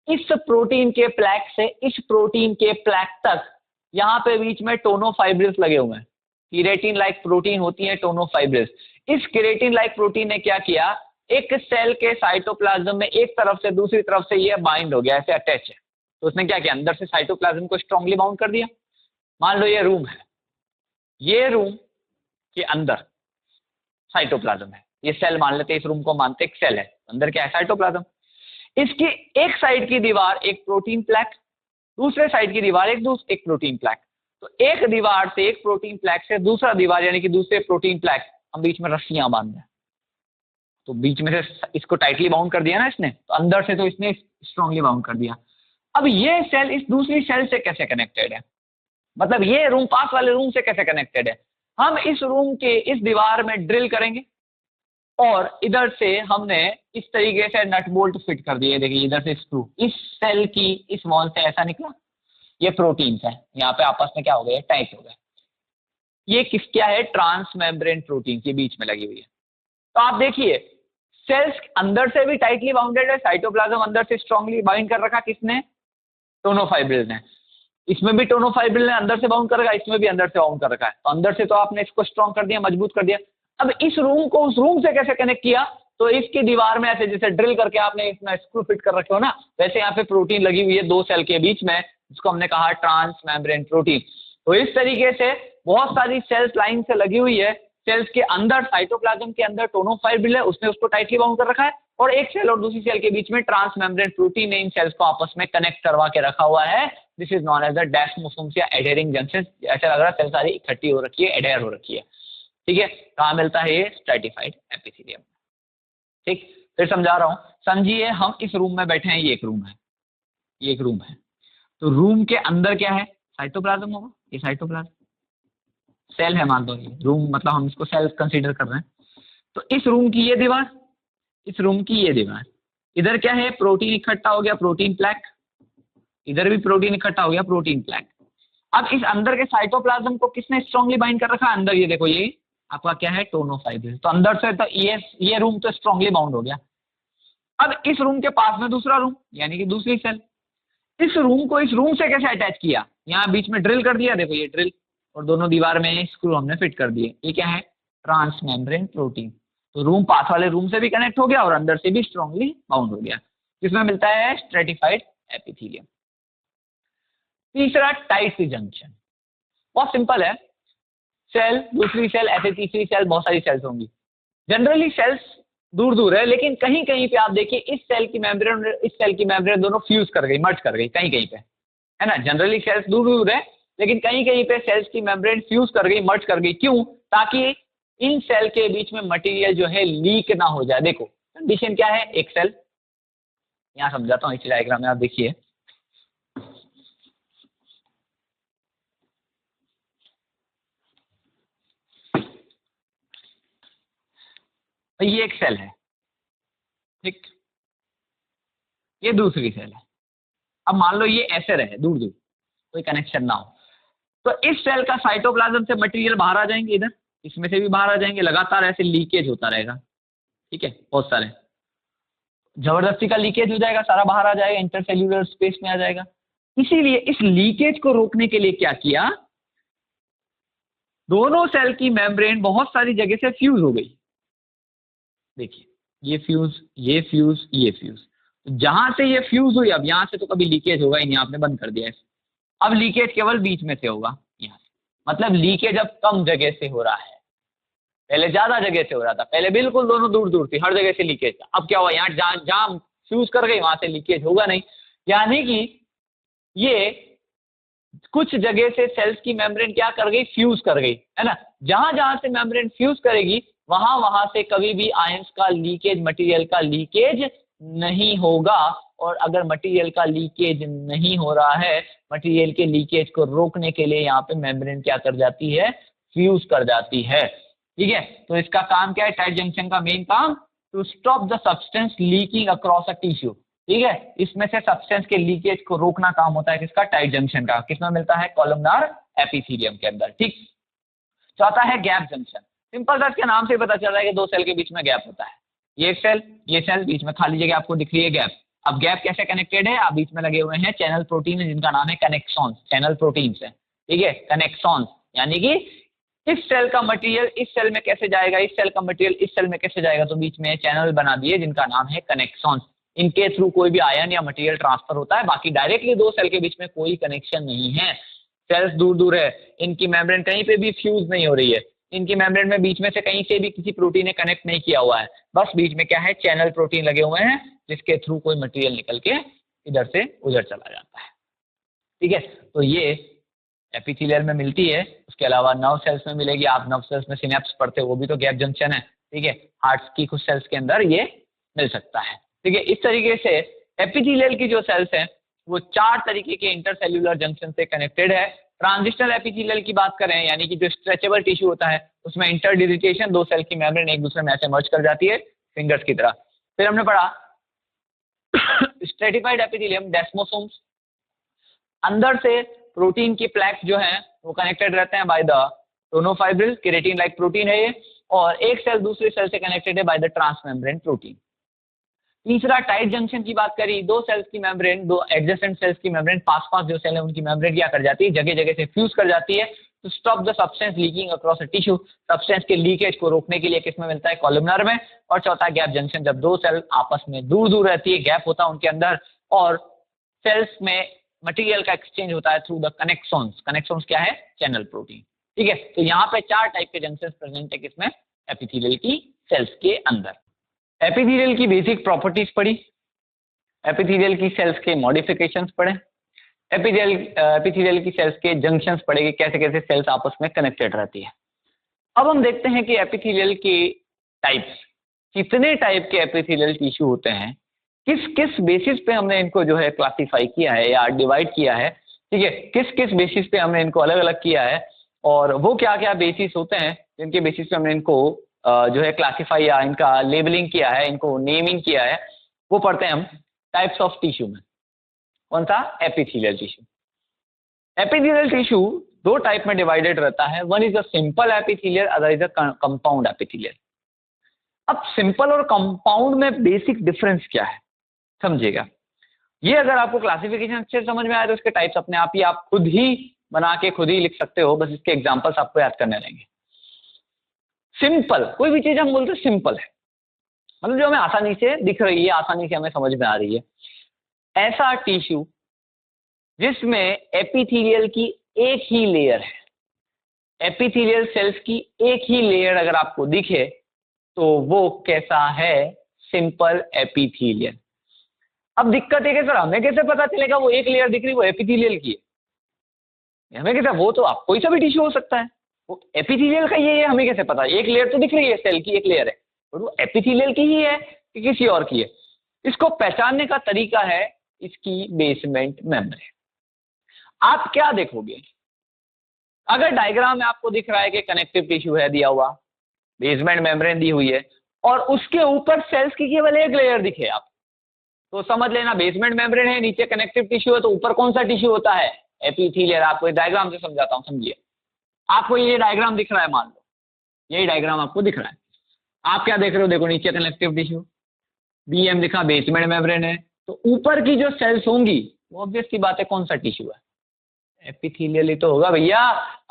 इस प्रोटीन के प्लैक से इस प्रोटीन के प्लैक तक यहाँ पे बीच में टोनोफाइब्रिल्स लगे हुए हैं, केराटिन लाइक प्रोटीन होती है टोनोफाइब्रिल्स। इस केराटिन लाइक प्रोटीन ने क्या किया, एक सेल के साइटोप्लाज्म में एक तरफ से दूसरी तरफ से ये बाइंड हो गया, ऐसे अटैच है, तो उसने क्या किया, अंदर से साइटोप्लाज्म को स्ट्रांगली बाउंड कर दिया। मान लो ये रूम है, ये रूम के अंदर साइटोप्लाज्म है, ये सेल मान लेते हैं, इस रूम को मानते एक सेल है, अंदर क्या है, साइटोप्लाज्म। इसकी एक साइड की दीवार एक प्रोटीन प्लैक, दूसरे साइड की दीवार एक प्रोटीन प्लैक। तो एक दीवार से, एक प्रोटीन प्लैक से दूसरा दीवार यानी कि दूसरे प्रोटीन प्लैक, हम बीच में रस्सियां बांध दें, तो बीच में से इसको टाइटली बाउंड कर दिया ना इसने, तो अंदर से तो इसने स्ट्रांगली बाउंड कर दिया। अब ये सेल इस दूसरी सेल से कैसे कनेक्टेड है, मतलब ये रूम पास वाले रूम से कैसे कनेक्टेड है, हम इस रूम के इस दीवार में ड्रिल करेंगे और इधर से हमने इस तरीके से नट बोल्ट फिट कर दिए, देखिए इधर से स्क्रू, इस सेल की इस वॉल से ऐसा निकला, ये प्रोटीन्स है, यहाँ पे आपस में क्या हो गए, टाइट हो गए। ये क्या है, ट्रांस मेम्ब्रेन प्रोटीन के बीच में लगी हुई है। तो आप देखिए सेल्स अंदर से भी टाइटली बाउंडेड है, साइटोप्लाज्म अंदर से स्ट्रांगली बाइंड कर रखा किसने, टोनोफाइब्रिल ने। इसमें भी टोनोफाइब्रिल ने अंदर से बाउंड कर रखा है, इसमें भी अंदर से बाउंड कर रखा है। तो अंदर से तो आपने इसको स्ट्रॉन्ग कर दिया, मजबूत कर दिया। अब इस रूम को उस रूम से कैसे कनेक्ट किया, तो इसकी दीवार में ऐसे जैसे ड्रिल करके आपने इसमें स्क्रू फिट कर रखे हो ना, वैसे यहाँ पे प्रोटीन लगी हुई है दो सेल के बीच में, जिसको हमने कहा ट्रांस मेम्ब्रेन प्रोटीन। तो इस तरीके से बहुत सारी सेल्स लाइन से लगी हुई है। सेल्स के अंदर साइटोप्लाज्म के अंदर टोनोफाइब्रिल है, उसने उसको टाइटली बाउंड कर रखा है, और एक सेल और दूसरी सेल के बीच में ट्रांस मेम्ब्रेन प्रोटीन ने इन सेल्स को आपस में कनेक्ट करवा के रखा हुआ है। This is known as the desmosomes या एडेरिंग जंक्शन। ऐसा लग रहा है सेल सारी इकट्ठी हो रखी है, एडेयर हो रखी है। ठीक है, कहाँ मिलता है ये, स्ट्रेटिफाइड एपिथेलियम। ठीक, फिर समझा रहा हूं, समझिए हम इस रूम में बैठे हैं, ये एक रूम है, ये एक रूम है। तो रूम के अंदर क्या है, साइटोप्लाज्म होगा, ये साइटोप्लाज्म सेल है मान लो, ये रूम मतलब हम इसको सेल कंसीडर कर रहे हैं। तो इस रूम की ये दीवार, इस रूम की ये दीवार, इधर क्या है, प्रोटीन इकट्ठा हो गया, प्रोटीन प्लैक, इधर भी प्रोटीन इकट्ठा हो गया, प्रोटीन प्लैक। अब इस अंदर के साइटोप्लाज्म को किसने स्ट्रांगली बाइंड कर रखा है, अंदर ये देखो, ये आपका क्या है, टोनोफाइब्रिल। तो अंदर से तो ये रूम तो स्ट्रांगली बाउंड हो गया। अब इस रूम के पास में दूसरा रूम यानी कि दूसरी सेल, इस रूम को इस रूम से कैसे अटैच किया, यहाँ बीच में ड्रिल कर दिया, देखो ये ड्रिल, और दोनों दीवार में स्क्रू हमने फिट कर दिए। ये क्या है, ट्रांस मेम्ब्रेन प्रोटीन। तो रूम पास वाले रूम से भी कनेक्ट हो गया और अंदर से भी स्ट्रांगली बाउंड हो गया। इसमें मिलता है स्ट्रेटिफाइड एपिथेलियम। तीसरा टाइट जंक्शन, बहुत सिंपल है, सेल दूसरी सेल ऐसे तीसरी सेल, बहुत सारी सेल्स होंगी। जनरली सेल्स दूर दूर है, लेकिन कहीं कहीं पे आप देखिए इस सेल की मेम्ब्रेन इस सेल की मेम्ब्रेन दोनों फ्यूज कर गई, मर्ज कर गई कहीं कहीं पे, है ना। जनरली सेल्स दूर दूर है, लेकिन कहीं कहीं पे सेल्स की मेम्ब्रेन फ्यूज कर गई, मर्ज कर गई। क्यों, ताकि इन सेल के बीच में मटेरियल जो है लीक ना हो जाए। देखो कंडीशन क्या है, एक सेल, यहाँ समझाता हूँ इस डायग्राम में, आप देखिए ये एक सेल है, ठीक, ये दूसरी सेल है। अब मान लो ये ऐसे रहे दूर दूर, कोई कनेक्शन ना हो, तो इस सेल का साइटोप्लाज्म से मटेरियल बाहर आ जाएंगे, इधर इसमें से भी बाहर आ जाएंगे, लगातार ऐसे लीकेज होता रहेगा। ठीक है, बहुत सारे जबरदस्ती का लीकेज हो जाएगा, सारा बाहर आ जाएगा, इंटरसेल्यूलर स्पेस में आ जाएगा। इसीलिए इस लीकेज को रोकने के लिए क्या किया, दोनों सेल की मेम्ब्रेन बहुत सारी जगह से फ्यूज हो गई। देखिए ये फ्यूज, ये फ्यूज, ये फ्यूज, जहां से ये फ्यूज हुई, अब यहां से तो कभी लीकेज होगा ही नहीं, आपने बंद कर दिया है। अब लीकेज केवल बीच में से होगा, यहाँ से, मतलब लीकेज अब कम जगह से हो रहा है, पहले ज्यादा जगह से हो रहा था। पहले बिल्कुल दोनों दूर दूर थी, हर जगह से लीकेज था। अब क्या हुआ, यहाँ जहां फ्यूज कर गई वहां से लीकेज होगा नहीं, यानी कि ये कुछ जगह से सेल्स की मेम्ब्रेन क्या कर गई, फ्यूज कर गई, है ना। जहां जहां से मेम्ब्रेन फ्यूज करेगी वहां वहां से कभी भी आयंस का लीकेज, मटेरियल का लीकेज नहीं होगा। और अगर मटेरियल का लीकेज नहीं हो रहा है, मटेरियल के लीकेज को रोकने के लिए यहाँ पे मेम्ब्रेन क्या कर जाती है, फ्यूज कर जाती है। ठीक है, तो इसका काम क्या है, टाइट जंक्शन का मेन काम, to stop the substance leaking across a tissue. ठीक है, इसमें से सब्सटेंस के लीकेज को रोकना काम होता है किसका, टाइट जंक्शन का। किसमें मिलता है, कॉलमनार एपिथेलियम के अंदर। ठीक, चौथा है गैप जंक्शन। सिंपल सा, इसके नाम से पता चल रहा है कि दो सेल के बीच में गैप होता है। ये सेल, ये सेल, बीच में खाली जगह आपको दिख रही है, गैप। अब गैप कैसे कनेक्टेड है, आप बीच में लगे हुए हैं चैनल प्रोटीन जिनका नाम है कनेक्सॉन्स, चैनल प्रोटीन है। ठीक है, कनेक्सॉन्स, यानी कि इस सेल का मटेरियल इस सेल में कैसे जाएगा, इस सेल का मटेरियल इस सेल में कैसे जाएगा, तो बीच में चैनल बना दिए जिनका नाम है कनेक्सॉन्स। इनके थ्रू कोई भी आयन या मटेरियल ट्रांसफर होता है, बाकी डायरेक्टली दो सेल के बीच में कोई कनेक्शन नहीं है। सेल्स दूर दूर है, इनकी मेम्ब्रेन कहीं पे भी फ्यूज नहीं हो रही है, इनकी मेम्ब्रेन में बीच में से कहीं से भी किसी प्रोटीन ने कनेक्ट नहीं किया हुआ है, बस बीच में क्या है, चैनल प्रोटीन लगे हुए हैं जिसके थ्रू कोई मटेरियल निकल के इधर से उधर चला जाता है। ठीक है, तो ये एपिथेलियल में मिलती है। उसके अलावा नर्व सेल्स में मिलेगी, आप नर्व सेल्स में सिनेप्स पढ़ते हो, वो भी तो गैप जंक्शन है। ठीक है, हार्ट की कुछ सेल्स के अंदर ये मिल सकता है। ठीक है, इस तरीके से एपिथेलियल की जो सेल्स हैं वो चार तरीके के इंटरसेल्यूलर जंक्शन से कनेक्टेड है। ट्रांजिशनल एपिथेलियल की बात करें, यानी कि जो स्ट्रेचेबल टिश्यू होता है उसमें इंटरडिजिटेशन, दो सेल की मेम्ब्रेन एक दूसरे में ऐसे मर्ज कर जाती है फिंगर्स की तरह। फिर हमने पढ़ा स्ट्रेटिफाइड एपिथेलियम, डेस्मोसोम्स, अंदर से प्रोटीन की प्लैक्स जो हैं वो कनेक्टेड रहते हैं by the tonofibril keratin like protein है ये, और एक सेल दूसरे सेल से कनेक्टेड है बाय द ट्रांसमेम्ब्रेन प्रोटीन। तीसरा टाइट जंक्शन की बात करी, दो सेल्स की मेम्ब्रेन, दो एडजेसेंट सेल्स की मेम्ब्रेन, पास जो सेल है उनकी मेम्ब्रेन क्या कर जाती है, जगह जगह से फ्यूज कर जाती है to stop the substance leaking across a tissue. Substance के लीकेज को रोकने के लिए किसमें मिलता है, कॉलमनर में। और चौथा गैप जंक्शन, जब दो सेल आपस में दूर दूर रहती है, गैप होता है उनके अंदर, और सेल्स में मटेरियल का एक्सचेंज होता है थ्रू द कनेक्सॉन्स। कनेक्सॉन्स क्या है, चैनल प्रोटीन। ठीक है, तो यहाँ पे 4 टाइप के जंक्शन प्रेजेंट है किसमें, एपिथेलियल की सेल्स के अंदर। एपिथेलियल की बेसिक प्रॉपर्टीज पढ़ी, एपिथेलियल की सेल्स के मॉडिफिकेशंस पढ़े, एपिथेलियल की सेल्स के जंक्शंस पढ़े, कैसे कैसे सेल्स आपस में कनेक्टेड रहती है। अब हम देखते हैं कि एपिथेलियल के टाइप्स, कितने टाइप के एपिथेलियल टिश्यू होते हैं, किस किस बेसिस पे हमने इनको जो है क्लासिफाई किया है या डिवाइड किया है। ठीक है, किस किस बेसिस पे हमने इनको अलग अलग किया है, और वो क्या क्या बेसिस होते हैं जिनके बेसिस पे हमने इनको जो है क्लासिफाई या इनका लेबलिंग किया है, इनको नेमिंग किया है, वो पढ़ते हैं हम टाइप्स ऑफ टिश्यू में। कौन सा, epithelial tissue. Epithelial tissue 2 type में डिवाइडेड रहता है, one is a simple epithelial, other is a compound epithelial. अब सिंपल और कंपाउंड में बेसिक डिफरेंस क्या है समझिएगा। ये अगर आपको क्लासिफिकेशन अच्छे से समझ में आए तो इसके टाइप्स अपने आप ही आप खुद ही बना के खुद ही लिख सकते हो, बस इसके एग्जांपल्स आपको याद करने रहेंगे। सिंपल, कोई भी चीज हम बोलते हैं सिंपल है, मतलब जो हमें आसानी से दिख रही है, आसानी से हमें समझ में आ रही है, ऐसा टिश्यू जिसमें एपिथेलियल की एक ही लेयर है, एपिथेलियल सेल्स की एक ही लेयर अगर आपको दिखे तो वो कैसा है, सिंपल एपिथेलियल। अब दिक्कत है कि सर हमें कैसे पता चलेगा वो एक लेयर दिख रही वो एपिथेलियल की है, हमें कैसे, वो तो आप कोई सा भी टिश्यू हो सकता है, वो एपिथेलियल का ये है, हमें कैसे पता, एक लेयर तो दिख रही है, सेल की एक लेयर है, और वो एपिथेलियल की ही है कि किसी और की है। इसको पहचानने का तरीका है इसकी बेसमेंट मेम्ब्रेन। आप क्या देखोगे, अगर डायग्राम में आपको दिख रहा है कि कनेक्टिव टिश्यू है दिया हुआ, बेसमेंट मेम्ब्रेन दी हुई है, और उसके ऊपर सेल्स की केवल एक लेयर दिखे आप, तो समझ लेना बेसमेंट मेम्ब्रेन है, नीचे कनेक्टिव टिश्यू है, तो ऊपर कौन सा टिश्यू होता है, एपिथेलियल। आपको डायग्राम से समझाता हूं, समझिए। आपको ये डायग्राम दिख रहा है, मान लो यही डायग्राम आपको दिख रहा है, आप क्या देख रहे हो, देखो नीचे कनेक्टिव टिश्यू, बीएम लिखा, बेसमेंट मेम्ब्रेन है, तो ऊपर की जो सेल्स होंगी वो ऑब्वियस सी बात है कौन सा टिश्यू है, एपिथेलियल ही तो होगा भैया।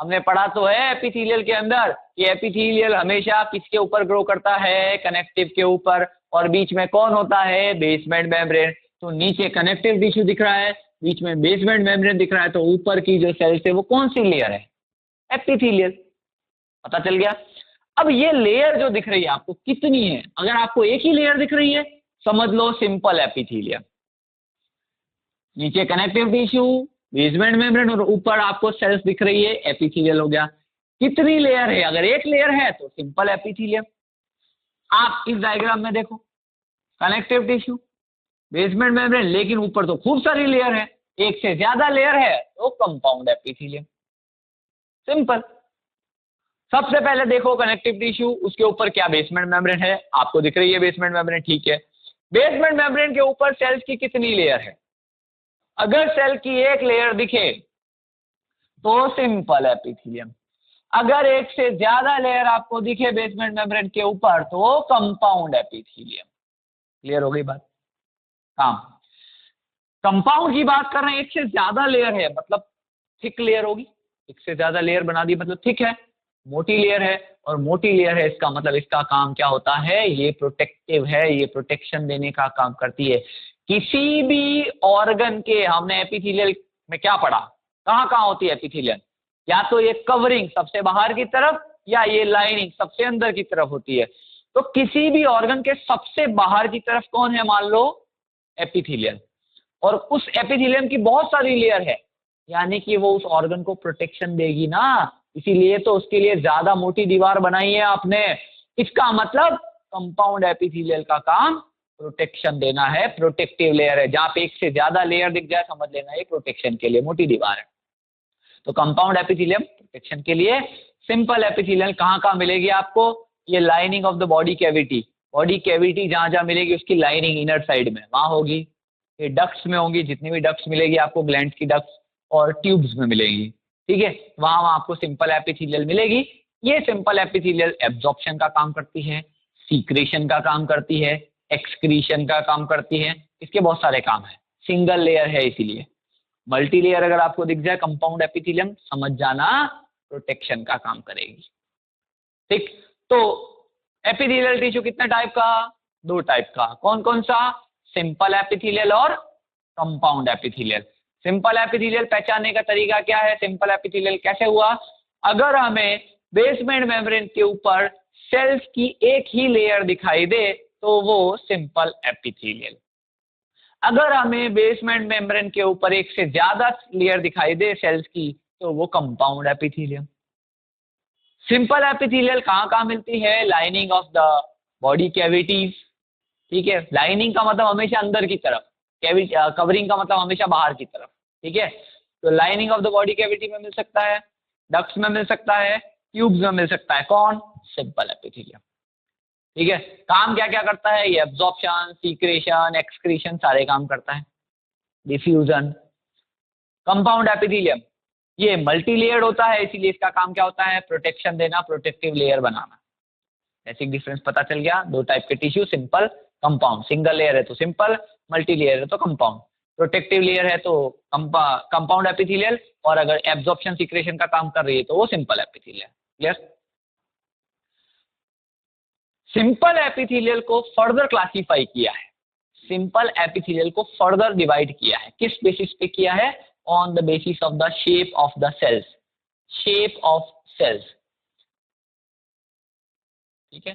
हमने पढ़ा तो है एपिथेलियल के अंदर कि एपिथेलियल हमेशा किसके ऊपर ग्रो करता है, कनेक्टिव के ऊपर, और बीच में कौन होता है, बेसमेंट मेम्ब्रेन। तो नीचे कनेक्टिव टिश्यू दिख रहा है, बीच में बेसमेंट मेम्ब्रेन दिख रहा है, तो ऊपर की जो सेल्स है वो कौन सी लेयर है, एपिथेलियल। पता चल गया। अब ये लेयर जो दिख रही है आपको कितनी है, अगर आपको एक ही लेयर दिख रही है समझ लो सिंपल एपिथेलियल, नीचे कनेक्टिव टिश्यू, बेसमेंट मेम्ब्रेन, और ऊपर आपको सेल्स दिख रही है, एपिथेलियल हो गया। कितनी लेयर है, अगर एक लेयर है तो सिंपल एपिथेलियल। आप इस डायग्राम में देखो, कनेक्टिव टिश्यू, बेसमेंट मेम्ब्रेन, लेकिन ऊपर तो खूब सारी लेयर है, एक से ज्यादा लेयर है तो कंपाउंड एपिथेलियल, सिंपल। सबसे पहले देखो कनेक्टिव टिश्यू, उसके ऊपर क्या बेसमेंट मेम्ब्रेन है, आपको दिख रही है बेसमेंट मेम्ब्रेन, ठीक है। बेसमेंट मेम्ब्रेन के ऊपर सेल्स की कितनी लेयर है, अगर सेल की एक लेयर दिखे तो सिंपल एपिथेलियम, अगर एक से ज्यादा लेयर आपको दिखे बेसमेंट मेम्ब्रेन के ऊपर तो कंपाउंड एपिथेलियम। क्लियर हो गई बात। हाँ, कंपाउंड की बात कर रहे हैं, एक से ज्यादा लेयर है मतलब थिक लेयर होगी, एक से ज्यादा लेयर बना दी मतलब थिक है, मोटी लेयर है, और मोटी लेयर है इसका मतलब इसका काम क्या होता है, ये प्रोटेक्टिव है, ये प्रोटेक्शन देने का काम करती है। किसी भी ऑर्गन के, हमने एपिथेलियल में क्या पढ़ा, कहाँ कहाँ होती है एपिथेलियल, या तो ये कवरिंग सबसे बाहर की तरफ, या ये लाइनिंग सबसे अंदर की तरफ होती है। तो किसी भी ऑर्गन के सबसे बाहर की तरफ कौन है, मान लो एपिथेलियल, और उस एपिथेलियम की बहुत सारी लेयर है, यानी कि वो उस ऑर्गन को प्रोटेक्शन देगी ना, इसीलिए तो उसके लिए ज्यादा मोटी दीवार बनाई है आपने। इसका मतलब कंपाउंड एपिथेलियल का काम प्रोटेक्शन देना है, प्रोटेक्टिव लेयर है, जहां पे एक से ज्यादा लेयर दिख जाए समझ लेना ये प्रोटेक्शन के लिए मोटी दीवार है। तो कंपाउंड एपिथेलियम प्रोटेक्शन के लिए। सिंपल एपिथेलियल कहाँ कहाँ मिलेगी आपको, ये lining of the body cavity, body cavity जहां जहां मिलेगी उसकी लाइनिंग इनर साइड में वहां होगी, ये डक्ट्स में होंगी, जितनी भी डक्ट्स मिलेगी आपको, ग्लैंड की डक्ट्स, और ट्यूब्स में मिलेगी, ठीक है, वहां आपको सिंपल एपिथेलियल मिलेगी। ये सिंपल एपिथेलियल एब्जॉर्प्शन का काम करती है, सीक्रेशन का काम करती है, एक्सक्रीशन का काम करती है, इसके बहुत सारे काम है। सिंगल लेयर है इसीलिए। मल्टी लेयर अगर आपको दिख जाए कंपाउंड एपिथेलियम, समझ जाना प्रोटेक्शन का काम करेगी। ठीक, तो एपिथेलियल टिश्यू कितने टाइप का? 2 टाइप का। कौन कौन सा? सिंपल एपिथेलियल और कंपाउंड एपिथेलियल। सिंपल एपिथेलियल पहचानने का तरीका क्या है? सिंपल एपिथेलियल कैसे हुआ? अगर हमें बेसमेंट मेम्ब्रेन के ऊपर सेल्स की एक ही लेयर दिखाई दे तो वो सिंपल एपिथेलियल। अगर हमें बेसमेंट मेम्ब्रेन के ऊपर एक से ज्यादा लेयर दिखाई दे सेल्स की तो वो कंपाउंड एपिथेलियम। सिंपल एपिथेलियल कहाँ कहाँ मिलती है? Lining of the body cavities. ठीक है, लाइनिंग का मतलब हमेशा अंदर की तरफ, कवरिंग का मतलब हमेशा बाहर की तरफ। ठीक है, तो lining of the body cavity में मिल सकता है, डक्ट्स में मिल सकता है, ट्यूब्स में मिल सकता है। कौन? Simple epithelium. ठीक है, काम क्या क्या करता है ये? एब्जॉर्प्शन, सीक्रेशन, एक्सक्रीशन सारे काम करता है, डिफ्यूजन। कंपाउंड एपिथेलियम ये मल्टी लेयर्ड होता है, इसीलिए इसका काम क्या होता है? प्रोटेक्शन देना, प्रोटेक्टिव लेयर बनाना। बेसिक डिफरेंस पता चल गया। 2 टाइप के tissue, simple, compound. Single layer है तो सिंपल, मल्टी लेयर है तो कंपाउंड। प्रोटेक्टिव लेयर है तो कंपाउंड एपिथेलियल, और अगर एब्जॉर्प्शन सीक्रेशन का काम कर रही है तो वो simple epithelial. Clear? Simple epithelial को फर्दर क्लासिफाई किया है, सिंपल एपिथेलियल को फर्दर डिवाइड किया है। किस बेसिस पे किया है? On the basis of the shape of the cells. Shape of cells. ठीक है,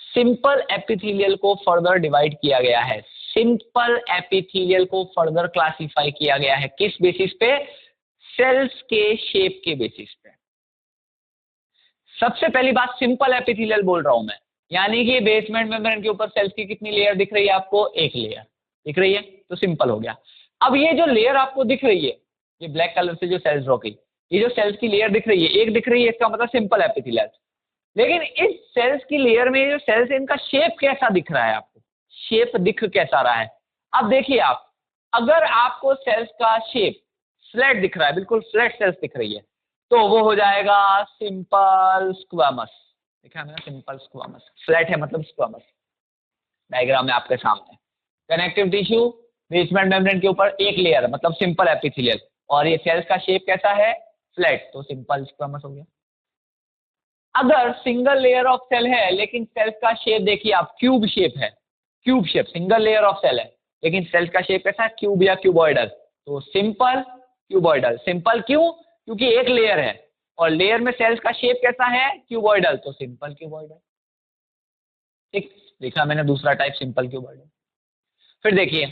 सिंपल एपिथेलियल को फर्दर डिवाइड किया गया है, सिंपल एपिथेलियल को फर्दर क्लासिफाई किया गया है। किस बेसिस पे? सेल्स के शेप के बेसिस पे। सबसे पहली बात, सिंपल एपिथेलियल बोल रहा हूं मैं, यानी कि बेसमेंट मेम्ब्रेन के ऊपर सेल्स की कितनी लेयर दिख रही है आपको? एक लेयर दिख रही है, तो सिंपल हो गया। अब ये जो लेयर आपको दिख रही है, ये ब्लैक कलर से जो सेल्स ड्रॉ की, ये जो सेल्स की लेयर दिख रही है, एक दिख रही है, इसका मतलब सिंपल एपिथेलियल। लेकिन इस सेल्स की लेयर में जो सेल्स है, इनका शेप कैसा दिख रहा है आपको? शेप दिख कैसा रहा है? अब देखिए आप, अगर आपको सेल्स का शेप फ्लैट दिख रहा है, बिल्कुल फ्लैट सेल्स दिख रही है, तो वो हो जाएगा सिंपल स्क्वामस। देखा है मैंने, सिंपल स्क्वामस। फ्लैट है मतलब स्क्वामस। डायग्राम में आपके सामने कनेक्टिव टिश्यू, बेसमेंट मेम्ब्रेन के ऊपर एक लेयर मतलब सिंपल एपिथेलियल, और ये सेल्स का शेप कैसा है? फ्लैट, तो सिंपल स्क्वामस हो गया। अगर सिंगल लेयर ऑफ सेल है लेकिन सेल्स का शेप देखिए आप, क्यूब शेप है, cube shape, single layer of cell है लेकिन सेल्स का शेप कैसा है? क्यूब या क्यूबॉइडल, तो सिंपल क्यूबॉइडल। सिंपल क्यों? क्योंकि एक लेयर है और लेयर में सेल्स का शेप कैसा है? क्यूबॉइडल, तो सिंपल क्यूबॉइडल। ठीक, देखा मैंने दूसरा टाइप, सिंपल क्यूबॉइडल। फिर देखिए,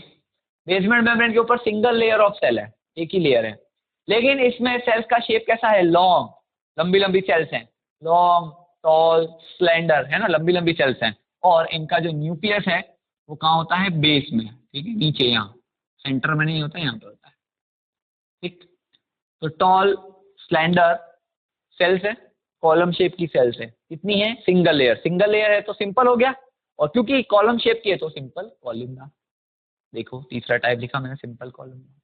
बेसमेंट मेम्ब्रेन के ऊपर सिंगल लेयर ऑफ सेल है, एक ही लेयर है, लेकिन इसमें सेल्स का शेप कैसा है? लॉन्ग, लंबी लंबी सेल्स हैं, लॉन्ग, टॉल, स्लेंडर, है ना, लंबी लंबी सेल्स हैं। और इनका जो न्यूक्लियस है वो कहाँ होता है? बेस में। ठीक है, नीचे, यहाँ सेंटर में नहीं होता, यहाँ पे होता है। ठीक, तो टॉल स्लेंडर सेल्स है, कॉलम शेप की सेल्स है, कितनी है? Single layer. सिंगल लेयर है तो सिंपल हो गया, और क्योंकि कॉलम शेप की है तो सिंपल कॉलमनार। देखो तीसरा टाइप लिखा मैंने, सिंपल कॉलमनार।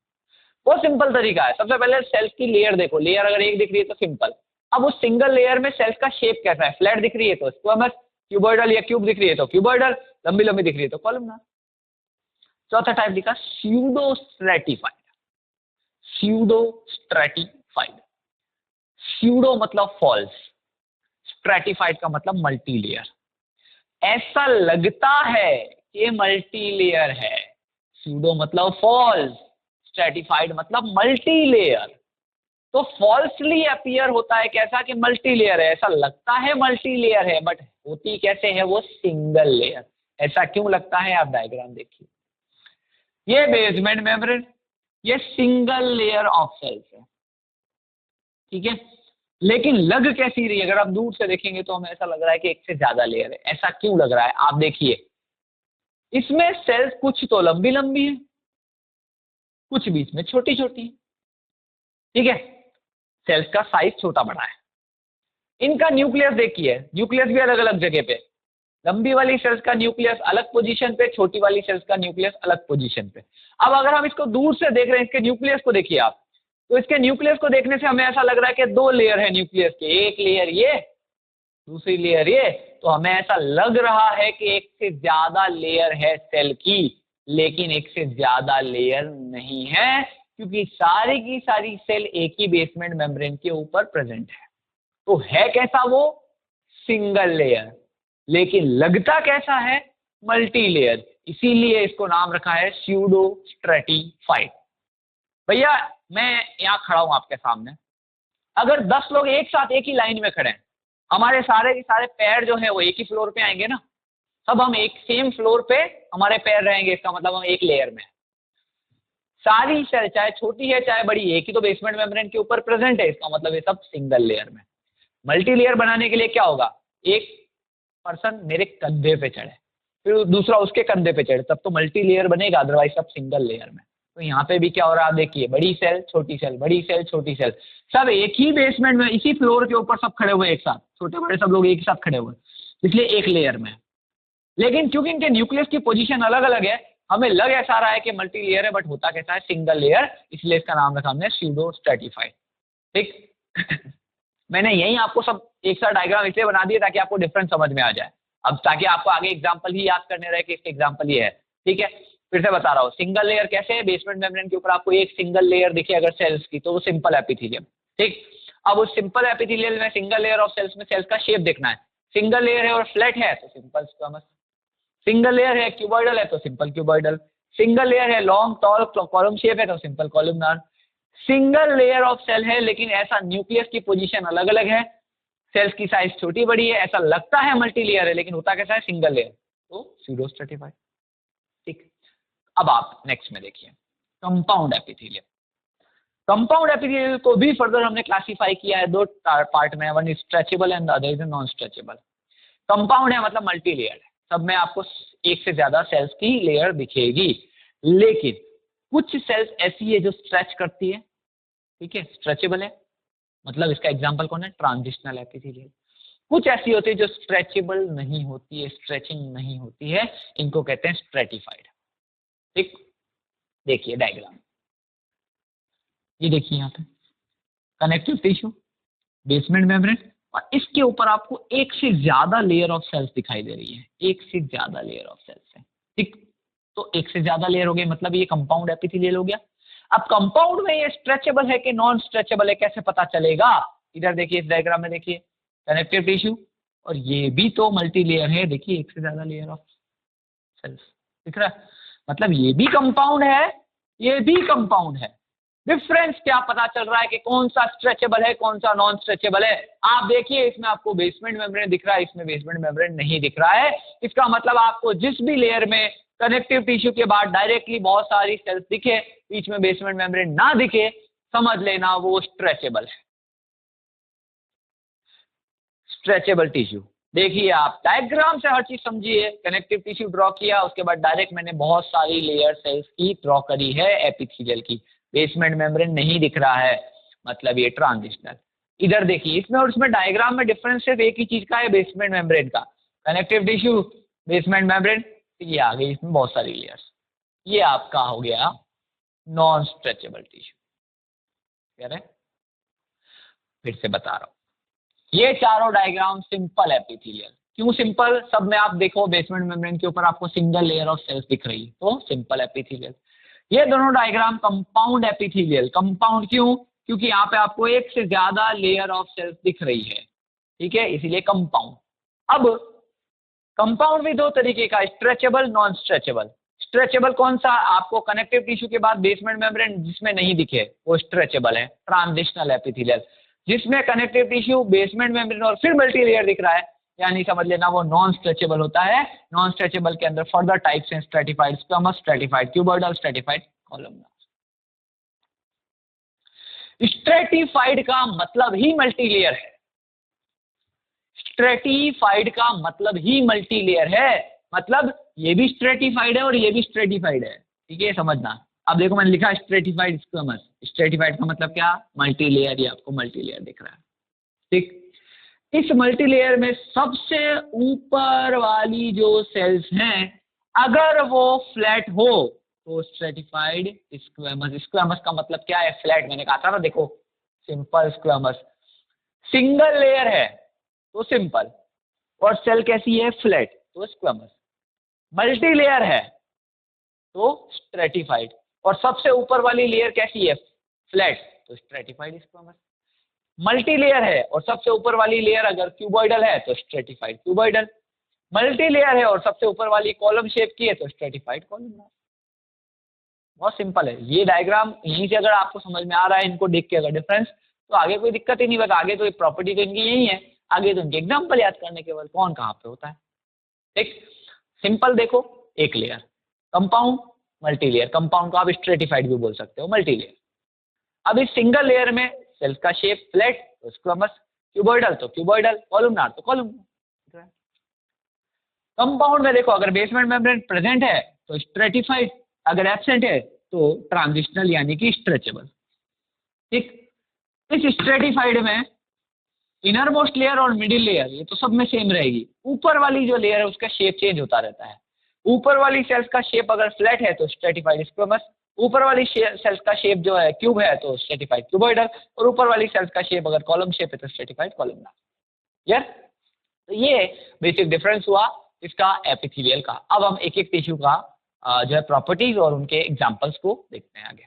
बहुत सिंपल तरीका है। सबसे पहले सेल्स की लेयर देखो, लेयर अगर एक दिख रही है तो सिंपल। अब उस सिंगल लेयर में सेल्स का शेप कैसा है? फ्लैट दिख रही है तो स्क्वामस, क्यूबॉइडल या क्यूब दिख रही है तो क्यूबॉइडल, लंबी लंबी दिख रही है तो कॉलमनार। चौथा टाइप लिखा pseudo stratified. Pseudo stratified, pseudo मतलब फॉल्स, स्ट्रैटिफाइड का मतलब मल्टी लेयर। ऐसा लगता है कि मल्टी लेयर है, स्यूडो मतलब फॉल्स, स्ट्रैटिफाइड मतलब मल्टी लेयर। तो फॉल्सली अपीयर होता है कैसा? कि मल्टी लेयर है, ऐसा लगता है मल्टी लेयर है, बट होती कैसे है? वो सिंगल लेयर। ऐसा क्यों लगता है? आप डायग्राम देखिए, ये बेसमेंट मेम्ब्रेन, ये सिंगल लेयर ऑफ सेल्स है। ठीक है, लेकिन लग कैसी रही है? अगर आप दूर से देखेंगे तो हमें ऐसा लग रहा है कि एक से ज्यादा लेयर है। ऐसा क्यों लग रहा है? आप देखिए, इसमें सेल्स कुछ तो लंबी लंबी है, कुछ बीच में छोटी छोटी है। ठीक है, सेल्स का साइज छोटा बड़ा है। इनका न्यूक्लियस देखिए, न्यूक्लियस भी अलग अलग जगह पे, लंबी वाली सेल्स का न्यूक्लियस अलग पोजीशन पे, छोटी वाली सेल्स का न्यूक्लियस अलग पोजीशन पे। अब अगर हम इसको दूर से देख रहे हैं, इसके न्यूक्लियस को देखिए आप, तो इसके न्यूक्लियस को देखने से हमें ऐसा लग रहा है कि 2 लेयर है न्यूक्लियस के, एक लेयर ये, दूसरी लेयर ये। तो हमें ऐसा लग रहा है कि एक से ज्यादा लेयर है सेल की, लेकिन एक से ज्यादा लेयर नहीं है, क्योंकि सारी की सारी सेल एक ही बेसमेंट मेम्ब्रेन के ऊपर प्रेजेंट है। तो है कैसा वो? सिंगल लेयर, लेकिन लगता कैसा है? Multi layer. इसीलिए इसको नाम रखा है स्यूडो स्ट्रेटिफाइड। भैया मैं यहां खड़ा हूं आपके सामने, अगर 10 लोग एक साथ एक ही लाइन में खड़े हैं, हमारे सारे के सारे पैर जो है वो एक ही फ्लोर पे आएंगे ना, सब हम एक सेम फ्लोर पे हमारे पैर रहेंगे, इसका मतलब हम एक लेयर में। सारी सेल चाहे छोटी है चाहे बड़ी, एक ही तो बेसमेंट मेम्ब्रेन के ऊपर प्रेजेंट है, इसका मतलब ये सब सिंगल लेयर में। मल्टी लेयर बनाने के लिए क्या होगा? एक पर्सन मेरे कंधे पे चढ़े, फिर दूसरा उसके कंधे पे चढ़े, तब तो मल्टी लेयर बनेगा, अदरवाइज सब सिंगल लेयर में। तो यहाँ पे भी क्या हो रहा है देखिए, बड़ी सेल छोटी सेल, बड़ी सेल छोटी सेल, सब एक ही बेसमेंट में इसी फ्लोर के ऊपर सब खड़े हुए एक साथ, छोटे बड़े सब लोग एक साथ खड़े हुए, इसलिए एक लेयर में। लेकिन क्योंकि इनके न्यूक्लियस की पोजीशन अलग अलग है, हमें लग ऐसा रहा है कि मल्टी लेयर है, बट होता कैसा है? सिंगल लेयर, इसलिए इसका नाम रखा हमने स्यूडो स्ट्रेटिफाइड। ठीक मैंने यही आपको सब एक साथ डायग्राम इसलिए बना दिया ताकि आपको डिफरेंस समझ में आ जाए, अब ताकि आपको आगे एग्जांपल ही याद करने रहे कि इसके एग्जांपल ये है। ठीक है, फिर से बता रहा हूँ, सिंगल लेयर कैसे है? बेसमेंट मेम्ब्रेन के ऊपर आपको एक सिंगल लेयर दिखे अगर सेल्स की, तो वो सिंपल एपिथेलियम। ठीक, अब उस सिंपल एपिथेलियल में सिंगल लेयर ऑफ सेल्स में सेल्स का शेप देखना है। सिंगल लेयर है और फ्लैट है तो सिंपल स्क्वामस, सिंगल लेयर है क्यूबॉइडल है तो सिंपल क्यूबॉइडल, सिंगल लेयर है लॉन्ग टॉल कॉलम शेप है तो simple columnar. Single layer of cell है लेकिन ऐसा न्यूक्लियस की पोजीशन अलग अलग है, सेल्स की साइज छोटी बड़ी है, ऐसा लगता है मल्टी लेयर है लेकिन होता कैसा है? सिंगल लेयर, तो स्यूडो स्ट्रेटिफाइड। ठीक, अब आप नेक्स्ट में देखिए कंपाउंड एपिथेलियम। कंपाउंड एपिथेलियल को भी फर्दर हमने क्लासिफाई किया है 2 पार्ट में, one is stretchable and other is non stretchable. Compound है मतलब मल्टी लेयर है, सब में आपको एक से ज्यादा सेल्स की लेयर दिखेगी, लेकिन कुछ सेल्स ऐसी है जो स्ट्रेच करती है। ठीक है, स्ट्रेचेबल है, मतलब इसका एग्जांपल कौन है? Transitional epithelial. कुछ ऐसी होती है जो स्ट्रेचेबल नहीं होती है, स्ट्रेचिंग नहीं होती है, इनको कहते हैं स्ट्रेटिफाइड। ठीक, देखिए डायग्राम, ये देखिए यहाँ पे कनेक्टिव टिश्यू, बेसमेंट मेम्ब्रेन, और इसके ऊपर आपको एक से ज्यादा लेयर ऑफ सेल्स दिखाई दे रही है, एक से ज्यादा लेयर ऑफ सेल्स है। ठीक, तो एक से ज्यादा लेयर हो गई, मतलब ये कंपाउंड एपिथेलियल हो गया। अब कंपाउंड में ये स्ट्रेचेबल है कि नॉन स्ट्रेचेबल है, कैसे पता चलेगा? इधर देखिए, इस डायग्राम में देखिए कनेक्टिव टिश्यू, और ये भी तो मल्टी लेयर है, देखिए एक से ज्यादा लेयर ऑफ सेल्स दिख रहा है, मतलब ये भी कंपाउंड है, ये भी कंपाउंड है। डिफरेंस क्या पता चल रहा है कि कौन सा स्ट्रेचेबल है कौन सा नॉन स्ट्रेचेबल है? आप देखिए, इसमें आपको बेसमेंट मेम्ब्रेन दिख रहा है, इसमें बेसमेंट मेम्ब्रेन नहीं दिख रहा है। इसका मतलब आपको जिस भी लेयर में कनेक्टिव टिश्यू के बाद डायरेक्टली बहुत सारी सेल्स दिखे, बीच में बेसमेंट मेम्ब्रेन ना दिखे, समझ लेना वो स्ट्रेचेबल है, स्ट्रेचेबल टिश्यू। देखिए आप डायग्राम से हर चीज समझिए, कनेक्टिव टिश्यू ड्रॉ किया, उसके बाद डायरेक्ट मैंने बहुत सारी लेयर सेल्स की ड्रॉ करी है एपिथेलियल की, बेसमेंट मेम्ब्रेन नहीं दिख रहा है, मतलब ये ट्रांजिशनल। इधर देखिए, इसमें और इसमें डायग्राम में डिफरेंस सिर्फ एक ही चीज का है, बेसमेंट मेम्ब्रेन का। कनेक्टिव टिश्यू, बेसमेंट मेम्ब्रेन, ये आ गई इसमें बहुत सारी लेयर्स, ये आपका हो गया नॉन स्ट्रेचेबल टिश्यू। कह रहे, फिर से बता रहा हूं, ये चारों डायग्राम सिंपल एपिथेलियल। क्यों सिंपल? सब में आप देखो बेसमेंट मेम्ब्रेन के ऊपर आपको सिंगल लेयर ऑफ सेल्स दिख रही है, तो सिंपल एपिथेलियल। ये दोनों डायग्राम कंपाउंड एपिथेलियल। कंपाउंड क्यों? क्योंकि यहाँ पे आपको एक से ज्यादा लेयर ऑफ सेल्स दिख रही है, ठीक है, इसीलिए कंपाउंड। अब कंपाउंड भी 2 तरीके का, स्ट्रेचेबल, नॉन स्ट्रेचेबल। स्ट्रेचेबल कौन सा? आपको कनेक्टिव टिश्यू के बाद बेसमेंट मेम्ब्रेन जिसमें नहीं दिखे वो स्ट्रेचेबल है, ट्रांजिशनल एपिथेलियल। जिसमें कनेक्टिव टिश्यू, बेसमेंट मेम्ब्रेन और फिर मल्टी लेयर दिख रहा है, यानी समझ लेना वो नॉन स्ट्रेचेबल होता है। नॉन स्ट्रेचेबल के अंदर फर्दर टाइप्स हैं, stratified squamous, stratified cuboidal, stratified columnar. Stratified का मतलब ही मल्टी लेयर है, स्ट्रेटिफाइड का मतलब ही मल्टी लेयर है, मतलब ये भी स्ट्रेटिफाइड है और ये भी स्ट्रेटिफाइड है, ठीक है, समझना। अब देखो मैंने लिखा स्ट्रेटिफाइड स्क्वामस, स्ट्रेटिफाइड का मतलब क्या? मल्टी लेयर, ये आपको मल्टी लेयर दिख रहा है। ठीक, इस मल्टी लेयर में सबसे ऊपर वाली जो सेल्स हैं, अगर वो फ्लैट हो तो स्ट्रेटिफाइड स्क्वेमस। स्क्वेमस का मतलब क्या है? फ्लैट। मैंने कहा था ना, देखो सिंपल स्क्वेमस। सिंगल लेयर है तो सिंपल, और सेल कैसी है? फ्लैट, तो स्क्वेमस। मल्टी लेयर है तो स्ट्रेटिफाइड, और सबसे ऊपर वाली लेयर कैसी है? फ्लैट, तो स्ट्रेटिफाइड स्क्वेमस। मल्टी लेयर है और सबसे ऊपर वाली लेयर अगर क्यूबॉइडल है तो स्ट्रेटिफाइड क्यूबॉइडल। मल्टी लेयर है और सबसे ऊपर वाली कॉलम शेप की है तो स्ट्रेटिफाइड कॉलम। बहुत सिंपल है ये डायग्राम। यहीं से अगर आपको समझ में आ रहा है इनको देख के अगर डिफरेंस, तो आगे कोई दिक्कत ही नहीं। बस आगे तो प्रॉपर्टी तो इनकी यही है, आगे तो इनके एग्जाम्पल याद करने केवल कौन कहाँ पे होता है। ठीक, सिंपल। देखो एक layer compound, multi layer. Compound को आप स्ट्रेटिफाइड भी बोल सकते हो, मल्टी लेयर। अब इस सिंगल लेयर में सेल्स का शेप फ्लैट तो स्क्वेमस, क्यूबॉइडल तो क्यूबॉइडल, कॉलमनार तो कॉलमनार। कंपाउंड में देखो अगर बेसमेंट मेम्ब्रेन प्रेजेंट है तो स्ट्रेटिफाइड, अगर एब्सेंट है तो ट्रांजिशनल यानी कि स्ट्रेचेबल। ठीक, इस स्ट्रेटिफाइड में इनर मोस्ट लेयर और मिडिल लेयर ये तो सब में सेम रहेगी। ऊपर वाली जो लेयर है उसका शेप चेंज होता रहता है। ऊपर वाली सेल्स का शेप अगर फ्लैट है तो स्ट्रेटिफाइड स्क्वेमस, ऊपर वाली सेल्स का शेप जो है क्यूब है तो स्ट्रेटिफाइड क्यूबॉइडल, और ऊपर वाली सेल्स का शेप अगर कॉलम शेप है तो स्ट्रेटिफाइड कॉलमनार। क्लियर? तो ये बेसिक डिफरेंस हुआ इसका एपिथेलियल का। अब हम एक एक टिश्यू का जो है प्रॉपर्टीज और उनके एग्जांपल्स को देखते हैं आगे।